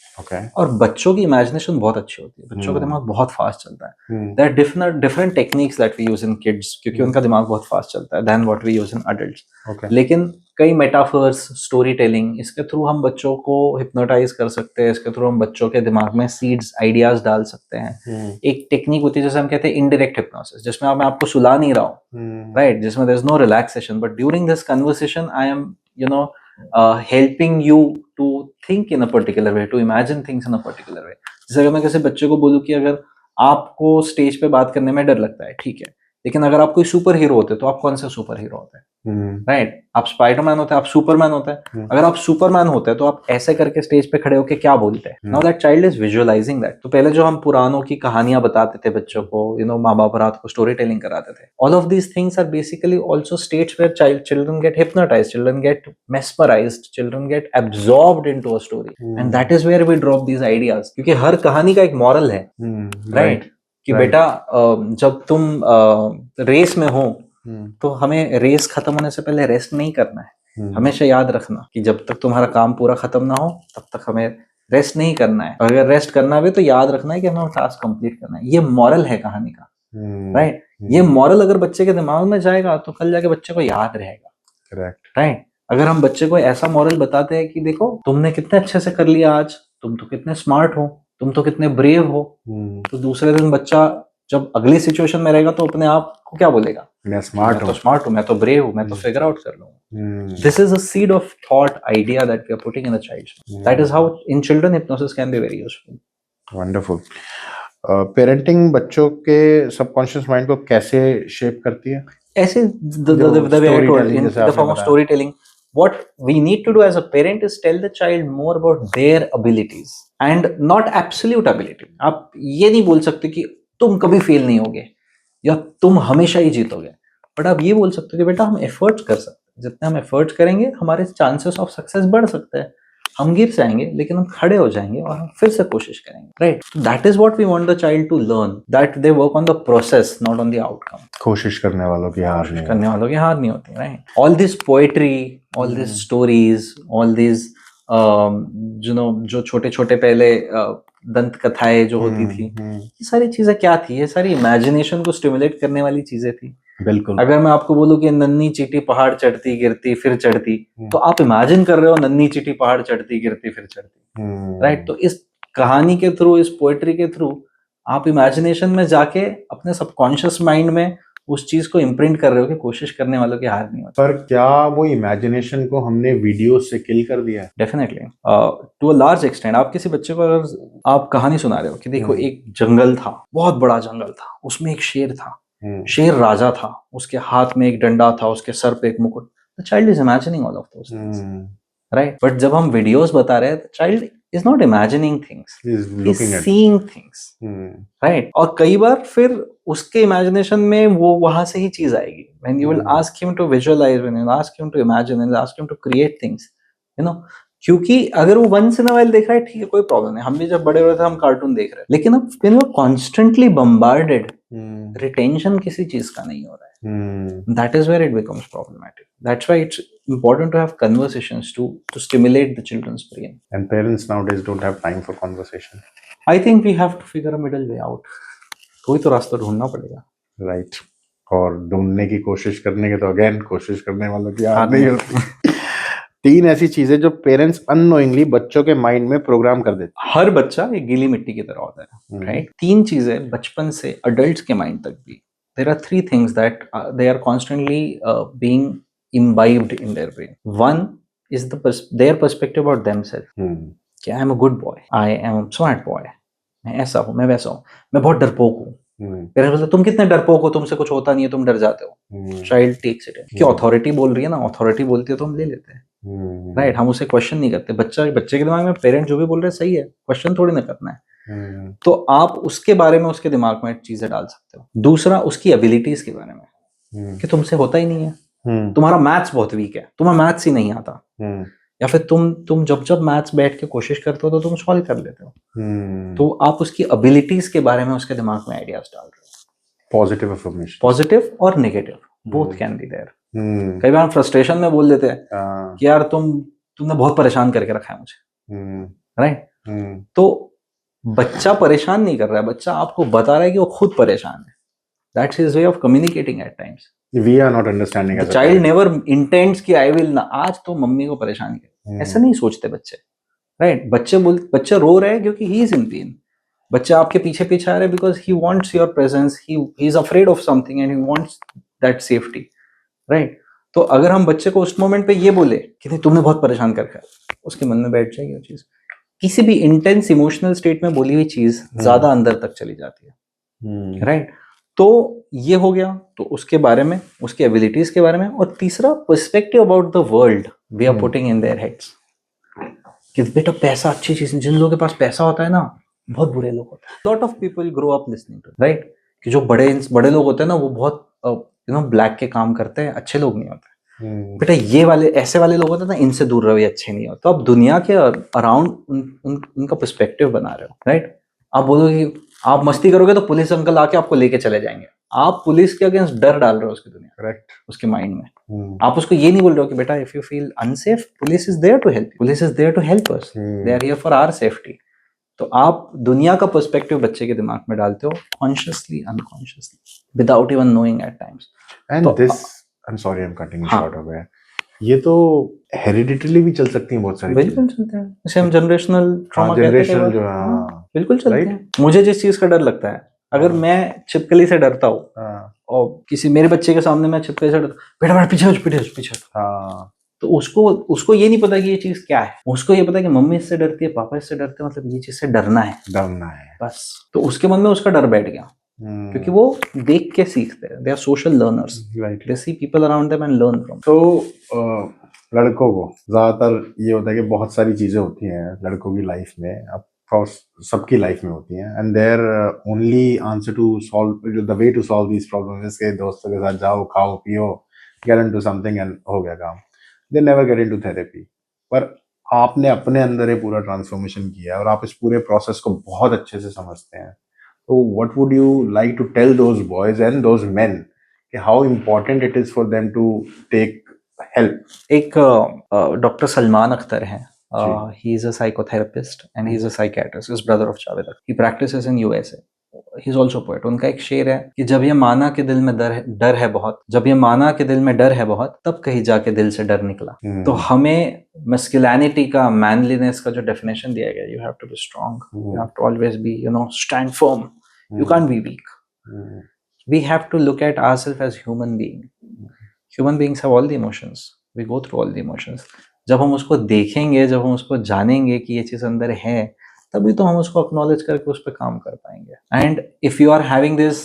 Speaker 2: और बच्चों की इमेजिनेशन बहुत अच्छी होती है, बच्चों का दिमाग बहुत फास्ट चलता है। There are different techniques that we use in kids, क्योंकि उनका दिमाग बहुत फास्ट चलता है than what we use in adults. लेकिन कई मेटाफर्स, स्टोरी टेलिंग, इसके थ्रू हम बच्चों को हिप्नोटाइज कर सकते हैं, इसके थ्रू हम बच्चों के दिमाग में सीड्स, आइडियाज डाल सकते हैं। एक टेक्निक होती है जैसे हम कहते हैं इनडायरेक्ट हिप्नोसिस, जिसमें मैं आपको सुला नहीं रहा हूँ, राइट? जिसमें there is no relaxation, but during this conversation I am you know helping you to think in a particular way, to imagine things in a particular way. जैसे अगर मैं किसी बच्चे को बोलूँ कि अगर आपको स्टेज पे बात करने में डर लगता है, ठीक है, लेकिन अगर आप कोई सुपर हीरो होते तो आप कौन से सुपर हीरो होते हैं, राइट? आप स्पाइडरमैन होते हैं, आप सुपरमैन होते हैं। अगर आप सुपरमैन होते हैं तो आप ऐसे करके स्टेज पे खड़े होके क्या बोलते हैं? Now that child is visualising that. तो पहले जो हम पुरानों की कहानियां बताते थे बच्चों को, यू नो, माँ बाप रात को स्टोरी टेलिंग कराते थे, all of these things are basically also states where children get hypnotised, children get mesmerised, children get absorbed into a story, and that is where we drop these ideas. क्योंकि हर कहानी का एक moral है, right? कि बेटा जब तुम रेस में हो तो हमें रेस खत्म होने से पहले रेस्ट नहीं करना है। हमेशा याद रखना कि जब तक तुम्हारा काम पूरा खत्म ना हो तब तक हमें रेस्ट नहीं करना है, और अगर रेस्ट करना भी तो याद रखना है कि हमें टास्क कंप्लीट करना है। ये मॉरल है कहानी का, राइट? ये मॉरल अगर बच्चे के दिमाग में जाएगा तो कल जाके बच्चे को याद रहेगा, करेक्ट, राइट? अगर हम बच्चे को ऐसा मॉरल बताते हैं कि देखो तुमने कितने अच्छे से कर लिया आज, तुम तो कितने स्मार्ट हो, तुम तो कितने ब्रेव हो, तो दूसरे दिन बच्चा जब अगली सिचुएशन में रहेगा तो अपने आप को क्या बोलेगा? मैं स्मार्ट हूँ, मैं तो ब्रेव हूँ, मैं तो फिगर आउट कर लूंगा। This is a seed of thought idea that we are putting in the child. That is how in children hypnosis can be very useful. Wonderful.
Speaker 1: Parenting बच्चों के सबकॉन्शियस माइंड को कैसे shape करती है?
Speaker 2: ऐसे the way I told in the form of storytelling, what we need to do as a parent is tell the child more about their abilities and not absolute ability. आप ये नहीं बोल सकते कि तुम कभी फेल नहीं होगे या तुम हमेशा ही जीतोगे, बट आप ये बोल सकते हो कि बेटा हम एफर्ट्स कर सकते हैं, जितने हम एफर्ट्स करेंगे हमारे चांसेस ऑफ सक्सेस बढ़ सकते हैं। हम गिर जाएंगे लेकिन हम खड़े हो जाएंगे और हम फिर से कोशिश करेंगे, right? That is what we want the child to learn, that they work on the process not on the outcome.
Speaker 1: कोशिश करने वालों की हार नहीं
Speaker 2: करने वालों की हार नहीं होती, right? All this poetry, all this stories, all this जो छोटे छोटे पहले दंत कथाएं जो होती थी, ये सारी चीजें क्या थी? ये सारी इमेजिनेशन को स्टिमुलेट करने वाली चीजें थी।
Speaker 1: बिल्कुल।
Speaker 2: अगर मैं आपको बोलूं कि नन्ही चींटी पहाड़ चढ़ती गिरती फिर चढ़ती, तो आप इमेजिन कर रहे हो नन्ही चींटी पहाड़ चढ़ती गिरती फिर चढ़ती, राइट? तो इस कहानी के थ्रू, इस पोएट्री के थ्रू आप इमेजिनेशन में जाके अपने सबकॉन्शियस माइंड में उस चीज को इम्प्रिंट कर रहे हो कि कोशिश करने वालों की हार नहीं होती।
Speaker 1: पर क्या वो इमेजिनेशन को हमने वीडियो से किल कर दिया है?
Speaker 2: Definitely, to a large extent. आप किसी बच्चे को अगर आप कहानी सुना रहे हो कि देखो एक जंगल था, बहुत बड़ा जंगल था, उसमें एक शेर था, शेर राजा था, उसके हाथ में एक डंडा था, उसके सर पे एक मुकुट, the child is imagining all of those things, right? But जब हम वीडियोस बता रहे हैं, child is not imagining things, he is seeing things, right? और कई बार फिर उसके इमेजिनेशन में वो वहां से ही चीज आएगी। When you will ask him to visualise, when you ask him to imagine, when you ask him to create things, you know, क्योंकि अगर वो वंस इन अ व्हाइल देख रहा है, ठीक है, कोई प्रॉब्लम नहीं। हम भी जब बड़े हो रहे थे हम कार्टून देख रहे हैं, लेकिन अब when you constantly bombarded, retention किसी चीज का नहीं हो रहा है, that is where it becomes problematic. That's why it's important to have conversations to stimulate the children's brain.
Speaker 1: And parents nowadays don't have time for conversation.
Speaker 2: I think we have to figure a middle way out. कोई तो रास्ता ढूंढना पड़ेगा,
Speaker 1: right? और ढूंढने की कोशिश करने के तो अगेन कोशिश करने वालों की हार नहीं होती। 3 ऐसी चीजें जो पेरेंट्स अननोइंगली बच्चों के माइंड में प्रोग्राम कर देते हैं।
Speaker 2: हर बच्चा एक गीली मिट्टी की तरह होता है, राइट? 3 चीजें बचपन से अडल्ट्स के माइंड तक भी, there are 3 things that they are constantly being imbibed in their brain. One is their perspective about themselves. कि I am a good boy, I am a smart boy, मैं ऐसा हूँ, मैं वैसा हूँ, मैं बहुत डरपोक हूँ। पेरेंट्स बोलते तुम कितने डरपोक हो, तुमसे कुछ होता नहीं है, तुम डर जाते हो। चाइल्ड टेक्स इट कि अथॉरिटी बोल रही है ना, अथॉरिटी बोलती है तो हम ले लेते हैं, राइट? हम उसे क्वेश्चन नहीं करते। बच्चे के दिमाग में पेरेंट जो भी बोल रहे हैं सही है, क्वेश्चन थोड़ी ना करना है। तो आप उसके बारे में उसके दिमाग में चीजें डाल सकते हो। दूसरा, उसकी एबिलिटीज के बारे में कि तुमसे होता ही नहीं है, तुम्हारा मैथ्स बहुत वीक है, तुम्हें मैथ्स ही नहीं आता, या फिर तुम जब मैथ्स बैठ के कोशिश करते हो तो तुम सॉल्व कर लेते हो। तो आप उसकी एबिलिटीज के बारे में उसके दिमाग में आइडियाज डाल रहे हो।
Speaker 1: पॉजिटिव अफर्मेशन,
Speaker 2: पॉजिटिव और negative, both can be there. कई बार हम फ्रस्ट्रेशन में बोल देते हैं कि यार तुमने बहुत परेशान करके रखा है मुझे, राइट? तो बच्चा परेशान नहीं कर रहा है, बच्चा आपको बता रहा है कि वो खुद परेशान है। That's his way of communicating at times.
Speaker 1: We are not understanding.
Speaker 2: The child never intends कि आई विल ना, आज तो मम्मी को परेशान किया, ऐसा नहीं सोचते बच्चे, राइट? बच्चे रो रहे हैं क्योंकि ही इज इन पेन। बच्चा आपके पीछे पीछे आ रहा है because he wants your presence, he is afraid of something and he wants that safety, right? तो अगर हम बच्चे को उस मोमेंट पे ये बोले कि नहीं तुमने बहुत परेशान कर रखा है, उसके मन में बैठ जाएगी वो चीज। किसी भी इंटेंस इमोशनल स्टेट में बोली हुई चीज ज्यादा अंदर तक चली जाती है, राइट? तो ये हो गया, तो उसके बारे में, उसके एबिलिटीज के बारे में। और तीसरा, perspective about the world we are putting in their heads कि बेटा पैसा अच्छी चीज है, जिन लोगों के पास पैसा होता है ना बहुत बुरे लोग होते हैं। Lot of people grow up listening to, right? कि जो बड़े लोग होते हैं ना वो बहुत ब्लैक के काम करते हैं, अच्छे लोग नहीं होते। बेटा ये वाले ऐसे वाले लोग होते हैं ना, इनसे दूर रहो, ये अच्छे नहीं होते। तो आप दुनिया के अराउंड उनका पर्सपेक्टिव बना रहे हो, राइट? आप बोलोगे कि आप मस्ती करोगे तो पुलिस अंकल आके आपको लेके चले जाएंगे, आप पुलिस के अगेंस्ट डर डाल रहे हो उसकी दुनिया,
Speaker 1: करेक्ट,
Speaker 2: उसके माइंड में। आप उसको ये नहीं बोल रहे हो कि बेटा if you feel unsafe, police is there to help, police is there to help us, they are here for our safety. तो आप दुनिया का पर्सपेक्टिव बच्चे के दिमाग में डालते हो, consciously, unconsciously, without even knowing at times.
Speaker 1: And this, I am sorry, I am cutting short of it, ये तो हेरिडिटली भी चल सकती हैं बहुत सारी चीजें।
Speaker 2: बिल्कुल चलते हैं, जैसे हम जनरेशनल ट्रॉमा कहते हैं,
Speaker 1: जनरेशनल जो
Speaker 2: बिल्कुल चलते हैं। मुझे जिस चीज का डर लगता है, अगर मैं छिपकली से डरता हूँ और किसी मेरे बच्चे के सामने मैं छिपकली से डरता, बेटा बेटा पीछे पीछे, तो उसको ये नहीं पता कि ये चीज क्या है। उसको ये पता है कि मम्मी इससे डरती है, पापा इससे डरते हैं, मतलब ये चीज से डरना है बस। तो उसके मन में उसका डर बैठ गया, क्योंकि वो देख के सीखते हैं, they are social learners, they see people around them and learn from.
Speaker 1: तो लड़कों को ज्यादातर ये होता है कि बहुत सारी चीजें होती हैं लड़कों की लाइफ में, अब सबकी लाइफ में होती हैं, and their only answer to solve, the way to solve these problems के दोस्तों के साथ जाओ, खाओ पियो, गेट इनटू समथिंग एंड हो गया काम। They never get into therapy. पर आपने अपने अंदर ये पूरा ट्रांसफॉर्मेशन किया है और आप इस पूरे प्रोसेस को बहुत अच्छे से समझते हैं, तो what would you like to tell those boys and those men कि how important it is for them to take help?
Speaker 2: एक डॉक्टर सलमान अख्तर हैं,
Speaker 1: जी।
Speaker 2: he is a psychotherapist and he is a psychiatrist, is brother of Javed Akhtar. He practices in USA. He is also a poet. उनका एक शेर है कि जब ये माना कि दिल में डर है बहुत, जब ये माना कि दिल में डर है बहुत, तब कहीं जाके दिल से डर निकला। तो हमें मस्कुलिनिटी का, मैनलीनेस का जो डेफिनेशन दिया गया, you have to be strong, you have to always be, you know, stand firm, you can't be weak. We have to look at ourselves as human being. Human beings have all the emotions. We go through all the emotions. जब हम उसको देखेंगे, जब हम उसको जानेंगे कि ये चीज़ अंदर है, तभी तो हम उसको एक्नॉलेज करके उस पर काम कर पाएंगे। And if you are having this,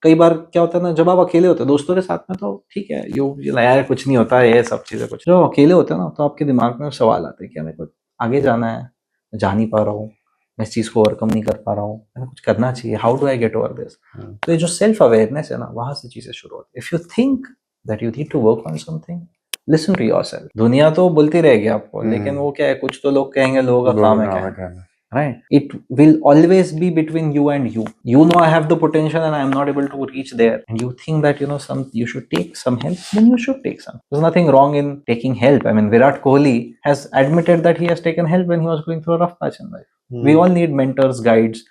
Speaker 2: कई बार क्या होता है ना, जब आप अकेले होते हैं दोस्तों के साथ में तो ठीक है, यू यार कुछ नहीं होता है, ये सब चीज़ें कुछ, जब अकेले होते हैं ना तो आपके दिमाग में सवाल आते हैं कि मेरे को आगे जाना है, मैं जा नहीं पा रहा हूँ, मैं इस चीज़ को ओवरकम नहीं कर पा रहा हूँ, मैंने कुछ करना चाहिए, how do I get over this. तो ये जो सेल्फ अवेयरनेस है ना, वहाँ से चीज़ें शुरू होती है। If you think that you need to work on something, listen to yourself. दुनिया तो बोलती रहेगी आपको, लेकिन वो क्या है, कुछ तो लोग कहेंगे, लोगों का काम है क्या, right? It will always be between you and you. You know I have the potential and I am not able to reach there, and you think that you should take some help, then you should take some. There's nothing wrong in taking help. I mean, Virat Kohli has admitted that he has taken help when he was going through a rough patch in life. We all need mentors, guides.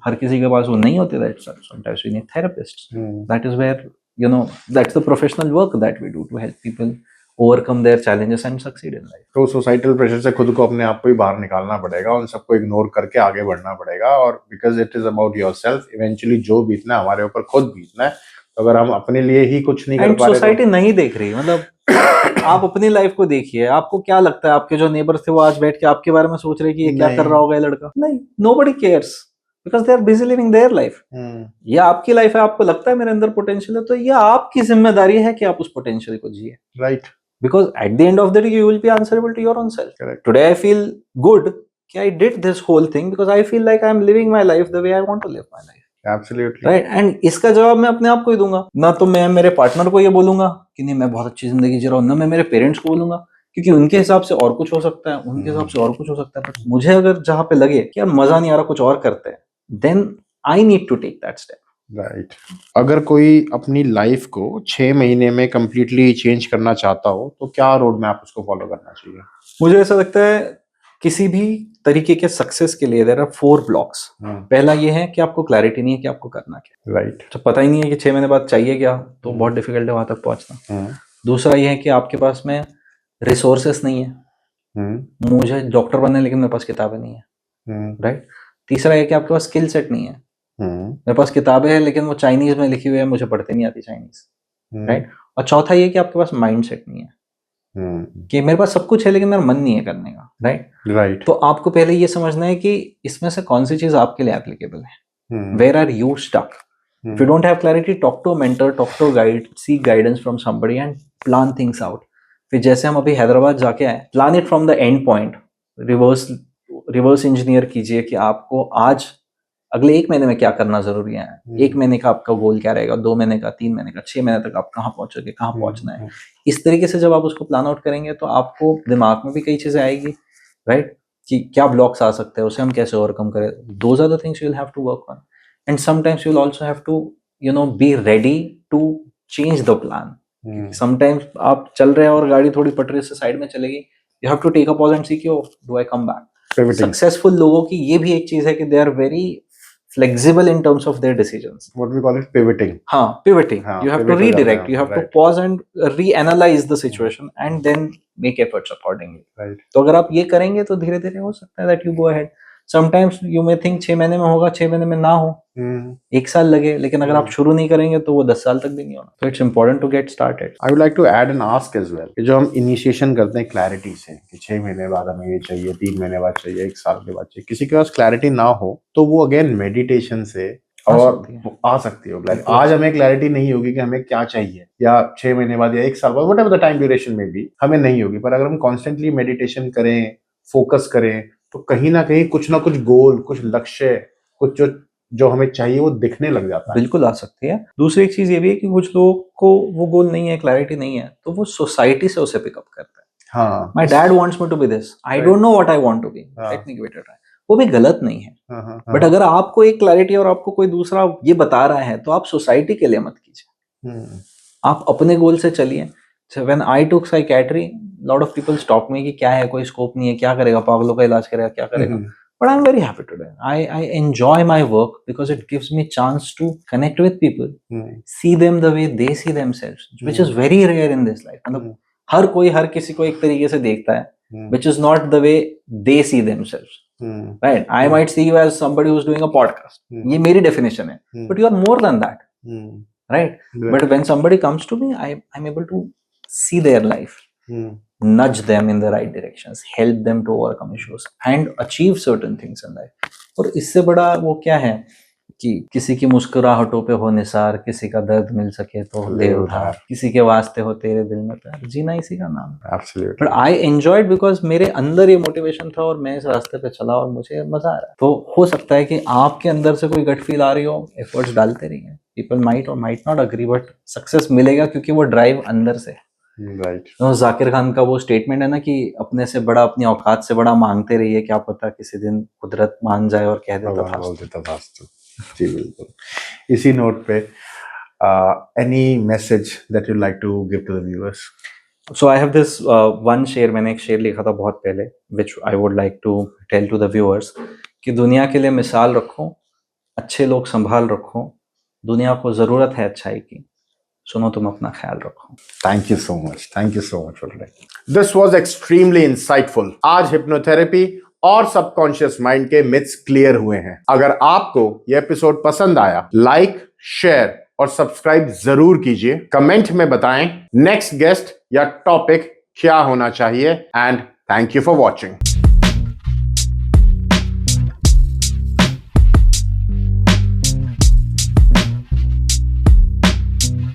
Speaker 2: हर किसी के पास वो नहीं होते, that sometimes we need therapists. That is where, that's the professional work that we do to help people overcome their challenges and succeed in life.
Speaker 1: तो societal pressure से खुद को, अपने आप को ही बाहर निकालना पड़ेगा, उन सबको इग्नोर करके आगे बढ़ना पड़ेगा, और because it is about yourself, eventually जो बीतना है हमारे ऊपर खुद बीतना है। तो अगर हम अपने लिए ही कुछ नहीं कर पा रहे,
Speaker 2: सोसाइटी नहीं देख रही, मतलब आप अपनी लाइफ को देखिए, आपको क्या लगता है आपके जो नेबर्स थे वो आज बैठ के आपके बारे में सोच रहे कि ये क्या कर रहा होगा ये लड़का? नहीं, nobody cares, because they are busy living their life. ये आपकी लाइफ है, आपको लगता है मेरे अंदर पोटेंशियल है, तो ये आपकी जिम्मेदारी है कि आप उस पोटेंशियल को जिए,
Speaker 1: right?
Speaker 2: Because at the end of the day, you will be answerable to your own self.
Speaker 1: Correct.
Speaker 2: Today, I feel good that I did this whole thing because I feel like I am living my life the way I want to live my life.
Speaker 1: Absolutely.
Speaker 2: Right? And इसका जवाब मैं अपने आप को ही दूंगा। ना तो मैं मेरे पार्टनर को ये बोलूंगा कि नहीं मैं बहुत अच्छी जिंदगी जी रहा हूँ, ना मैं मेरे पेरेंट्स को बोलूंगा, क्योंकि उनके हिसाब से और कुछ हो सकता है, उनके हिसाब से और कुछ हो सकता है। बट मुझे अगर जहाँ पे लगे कि यार मजा नहीं आ रहा, कुछ और करते हैं, then I need to take that step.
Speaker 1: Right. अगर कोई अपनी लाइफ को 6 महीने में कंप्लीटली चेंज करना चाहता हो, तो क्या रोड मैप उसको फॉलो करना चाहिए?
Speaker 2: मुझे ऐसा लगता है किसी भी तरीके के सक्सेस के लिए देयर आर 4 ब्लॉक्स। पहला ये है कि आपको क्लैरिटी नहीं है कि आपको करना क्या,
Speaker 1: राइट?
Speaker 2: तो पता ही नहीं है कि 6 महीने बाद चाहिए क्या, तो बहुत डिफिकल्ट है वहां तक पहुंचना। दूसरा ये है कि आपके पास में रिसोर्सेस नहीं है, मुझे डॉक्टर बनना है लेकिन मेरे पास किताबें नहीं है, राइट? तीसरा है कि आपके पास स्किल सेट नहीं है, मेरे पास किताबें हैं लेकिन वो चाइनीज में लिखी हुई है, मुझे पढ़ते नहीं आती चाइनीज, राइट? और चौथा ये कि आपके पास माइंड सेट नहीं है कि मेरे पास सब कुछ है लेकिन मेरा मन नहीं है करने का, राइट? तो आपको पहले ये समझना है कि इसमें से कौन सी चीज आपके लिए एप्लीकेबल है, where are you stuck. If you don't have clarity, talk to mentor, talk to guide, seek guidance from somebody and plan things out. फिर जैसे हम अभी हैदराबाद जाके आए, plan it from the end point, reverse engineer कीजिए कि आपको आज अगले 1 महीने में क्या करना जरूरी है, 1 महीने का आपका गोल क्या रहेगा, 2 महीने का, 3 महीने का, 6 महीने तक आप कहाँ पहुंचोगे, कहाँ पहुंचना है। इस तरीके से जब आप उसको प्लान आउट करेंगे तो आपको दिमाग में भी कई चीजें आएगी, राइट? कि क्या ब्लॉक्स आ सकते हैं, उसे हम कैसे ओवरकम करें। Those are the things you will have to work on, and sometimes you will also have to be ready to change the plan. Sometimes आप चल रहे हैं और गाड़ी थोड़ी पटरी से साइड में चलेगी, you have to take a pause and see कि do I come back. Successful लोगों की ये भी एक चीज है कि they are very flexible in terms of their decisions.
Speaker 1: What we call it pivoting.
Speaker 2: Pivoting. You have to redirect. You have to pause and reanalyze the situation and then make efforts accordingly.
Speaker 1: Right.
Speaker 2: तो अगर आप ये करेंगे तो धीरे धीरे हो सकता है that you go ahead. Sometimes you may think 6 महीने में होगा, 6 महीने में ना हो, 1 साल लगे, लेकिन अगर आप शुरू नहीं करेंगे तो वो 10 साल तक भी नहीं होना। So it's important to get started.
Speaker 1: I would like to add and ask as well कि जो हम इनिशिएशन करते हैं क्लैरिटी से कि 6 महीने बाद हमें ये चाहिए, 3 महीने बाद चाहिए, 1 साल के बाद चाहिए, किसी के पास क्लैरिटी ना हो तो वो अगेन मेडिटेशन से और आ सकती है। आज हमें क्लैरिटी नहीं होगी कि हमें क्या चाहिए, या 6 महीने बाद या 1 साल बाद, व्हाटएवर द टाइम ड्यूरेशन में भी हमें नहीं होगी, पर अगर हम कॉन्स्टेंटली मेडिटेशन करें, फोकस करें, तो कहीं ना कहीं कुछ ना कुछ गोल, कुछ लक्ष्य, कुछ जो हमें चाहिए वो दिखने लग जाता है।
Speaker 2: बिल्कुल आ सकती है। दूसरी एक चीज ये भी है कि कुछ लोगों को वो गोल नहीं है, क्लैरिटी नहीं है, तो वो सोसाइटी से उसे पिकअप करता है।
Speaker 1: हाँ
Speaker 2: my dad wants me to be this, I don't know what I want to be,
Speaker 1: हाँ।
Speaker 2: Let me give it a try. वो भी गलत नहीं है,
Speaker 1: हाँ,
Speaker 2: बट अगर आपको एक क्लैरिटी और आपको कोई दूसरा ये बता रहा है तो आप सोसाइटी के लिए मत कीजिए, आप अपने गोल से चलिए। When I took psychiatry, lot of people stop me कि क्या है, कोई स्कोप नहीं है, क्या करेगा, पागलों का इलाज करेगा, क्या करेगा। But I'm very happy today. I enjoy my work because it gives me chance to connect with people, see them the way they see themselves, which is very rare in this life. मतलब हर कोई हर किसी को एक तरीके से देखता है, which is not the way they see themselves. Right? I might see you as somebody who's doing a podcast. ये मेरी definition है, but you are more than that. Right? But when somebody comes to me, I'm able to see their life, nudge them in the right directions, help them to overcome issues and achieve certain things in life. और इससे बड़ा वो क्या है कि किसी की मुस्कुराहटों पे हो निसार, किसी का दर्द मिल सके तो दे उधार, किसी के वास्ते हो तेरे दिल में प्यार, जीना इसी का नाम है।
Speaker 1: Absolutely.
Speaker 2: But I enjoyed because मेरे अंदर ये मोटिवेशन था और मैं इस रास्ते पे चला और मुझे मजा आ रहा है। तो हो सकता है कि आपके अंदर से कोई गट फील आ रही हो, एफर्ट्स डालते रहिए। पीपल माइट और might not agree, but success मिलेगा क्योंकि वो ड्राइव अंदर से है।
Speaker 1: राइट।
Speaker 2: तो जाकिर खान का वो स्टेटमेंट है ना कि अपने से बड़ा, अपनी औकात से बड़ा मांगते रहिए, क्या पता किसी दिन कुदरत मान जाए और कह देता था।
Speaker 1: बोल देता था। जी बिल्कुल। इसी नोट पे any message that you like to give to the viewers?
Speaker 2: So I have this one शेर, मैंने एक शेर लिखा था बहुत पहले, which I would like to tell to the viewers कि दुनिया के लिए मिसाल रखो, अच्छे लोग संभाल रखो, दुनिया को जरूरत है अच्छाई की, सुनो तुम अपना ख्याल रखो।
Speaker 1: Thank you so much, thank you so much for today. This was extremely insightful. आज हिप्नोथेरेपी और सबकॉन्शियस माइंड के मिथ्स क्लियर हुए हैं। अगर आपको यह एपिसोड पसंद आया, लाइक, शेयर और सब्सक्राइब जरूर कीजिए। कमेंट में बताएं नेक्स्ट गेस्ट या टॉपिक क्या होना चाहिए। And thank you for watching.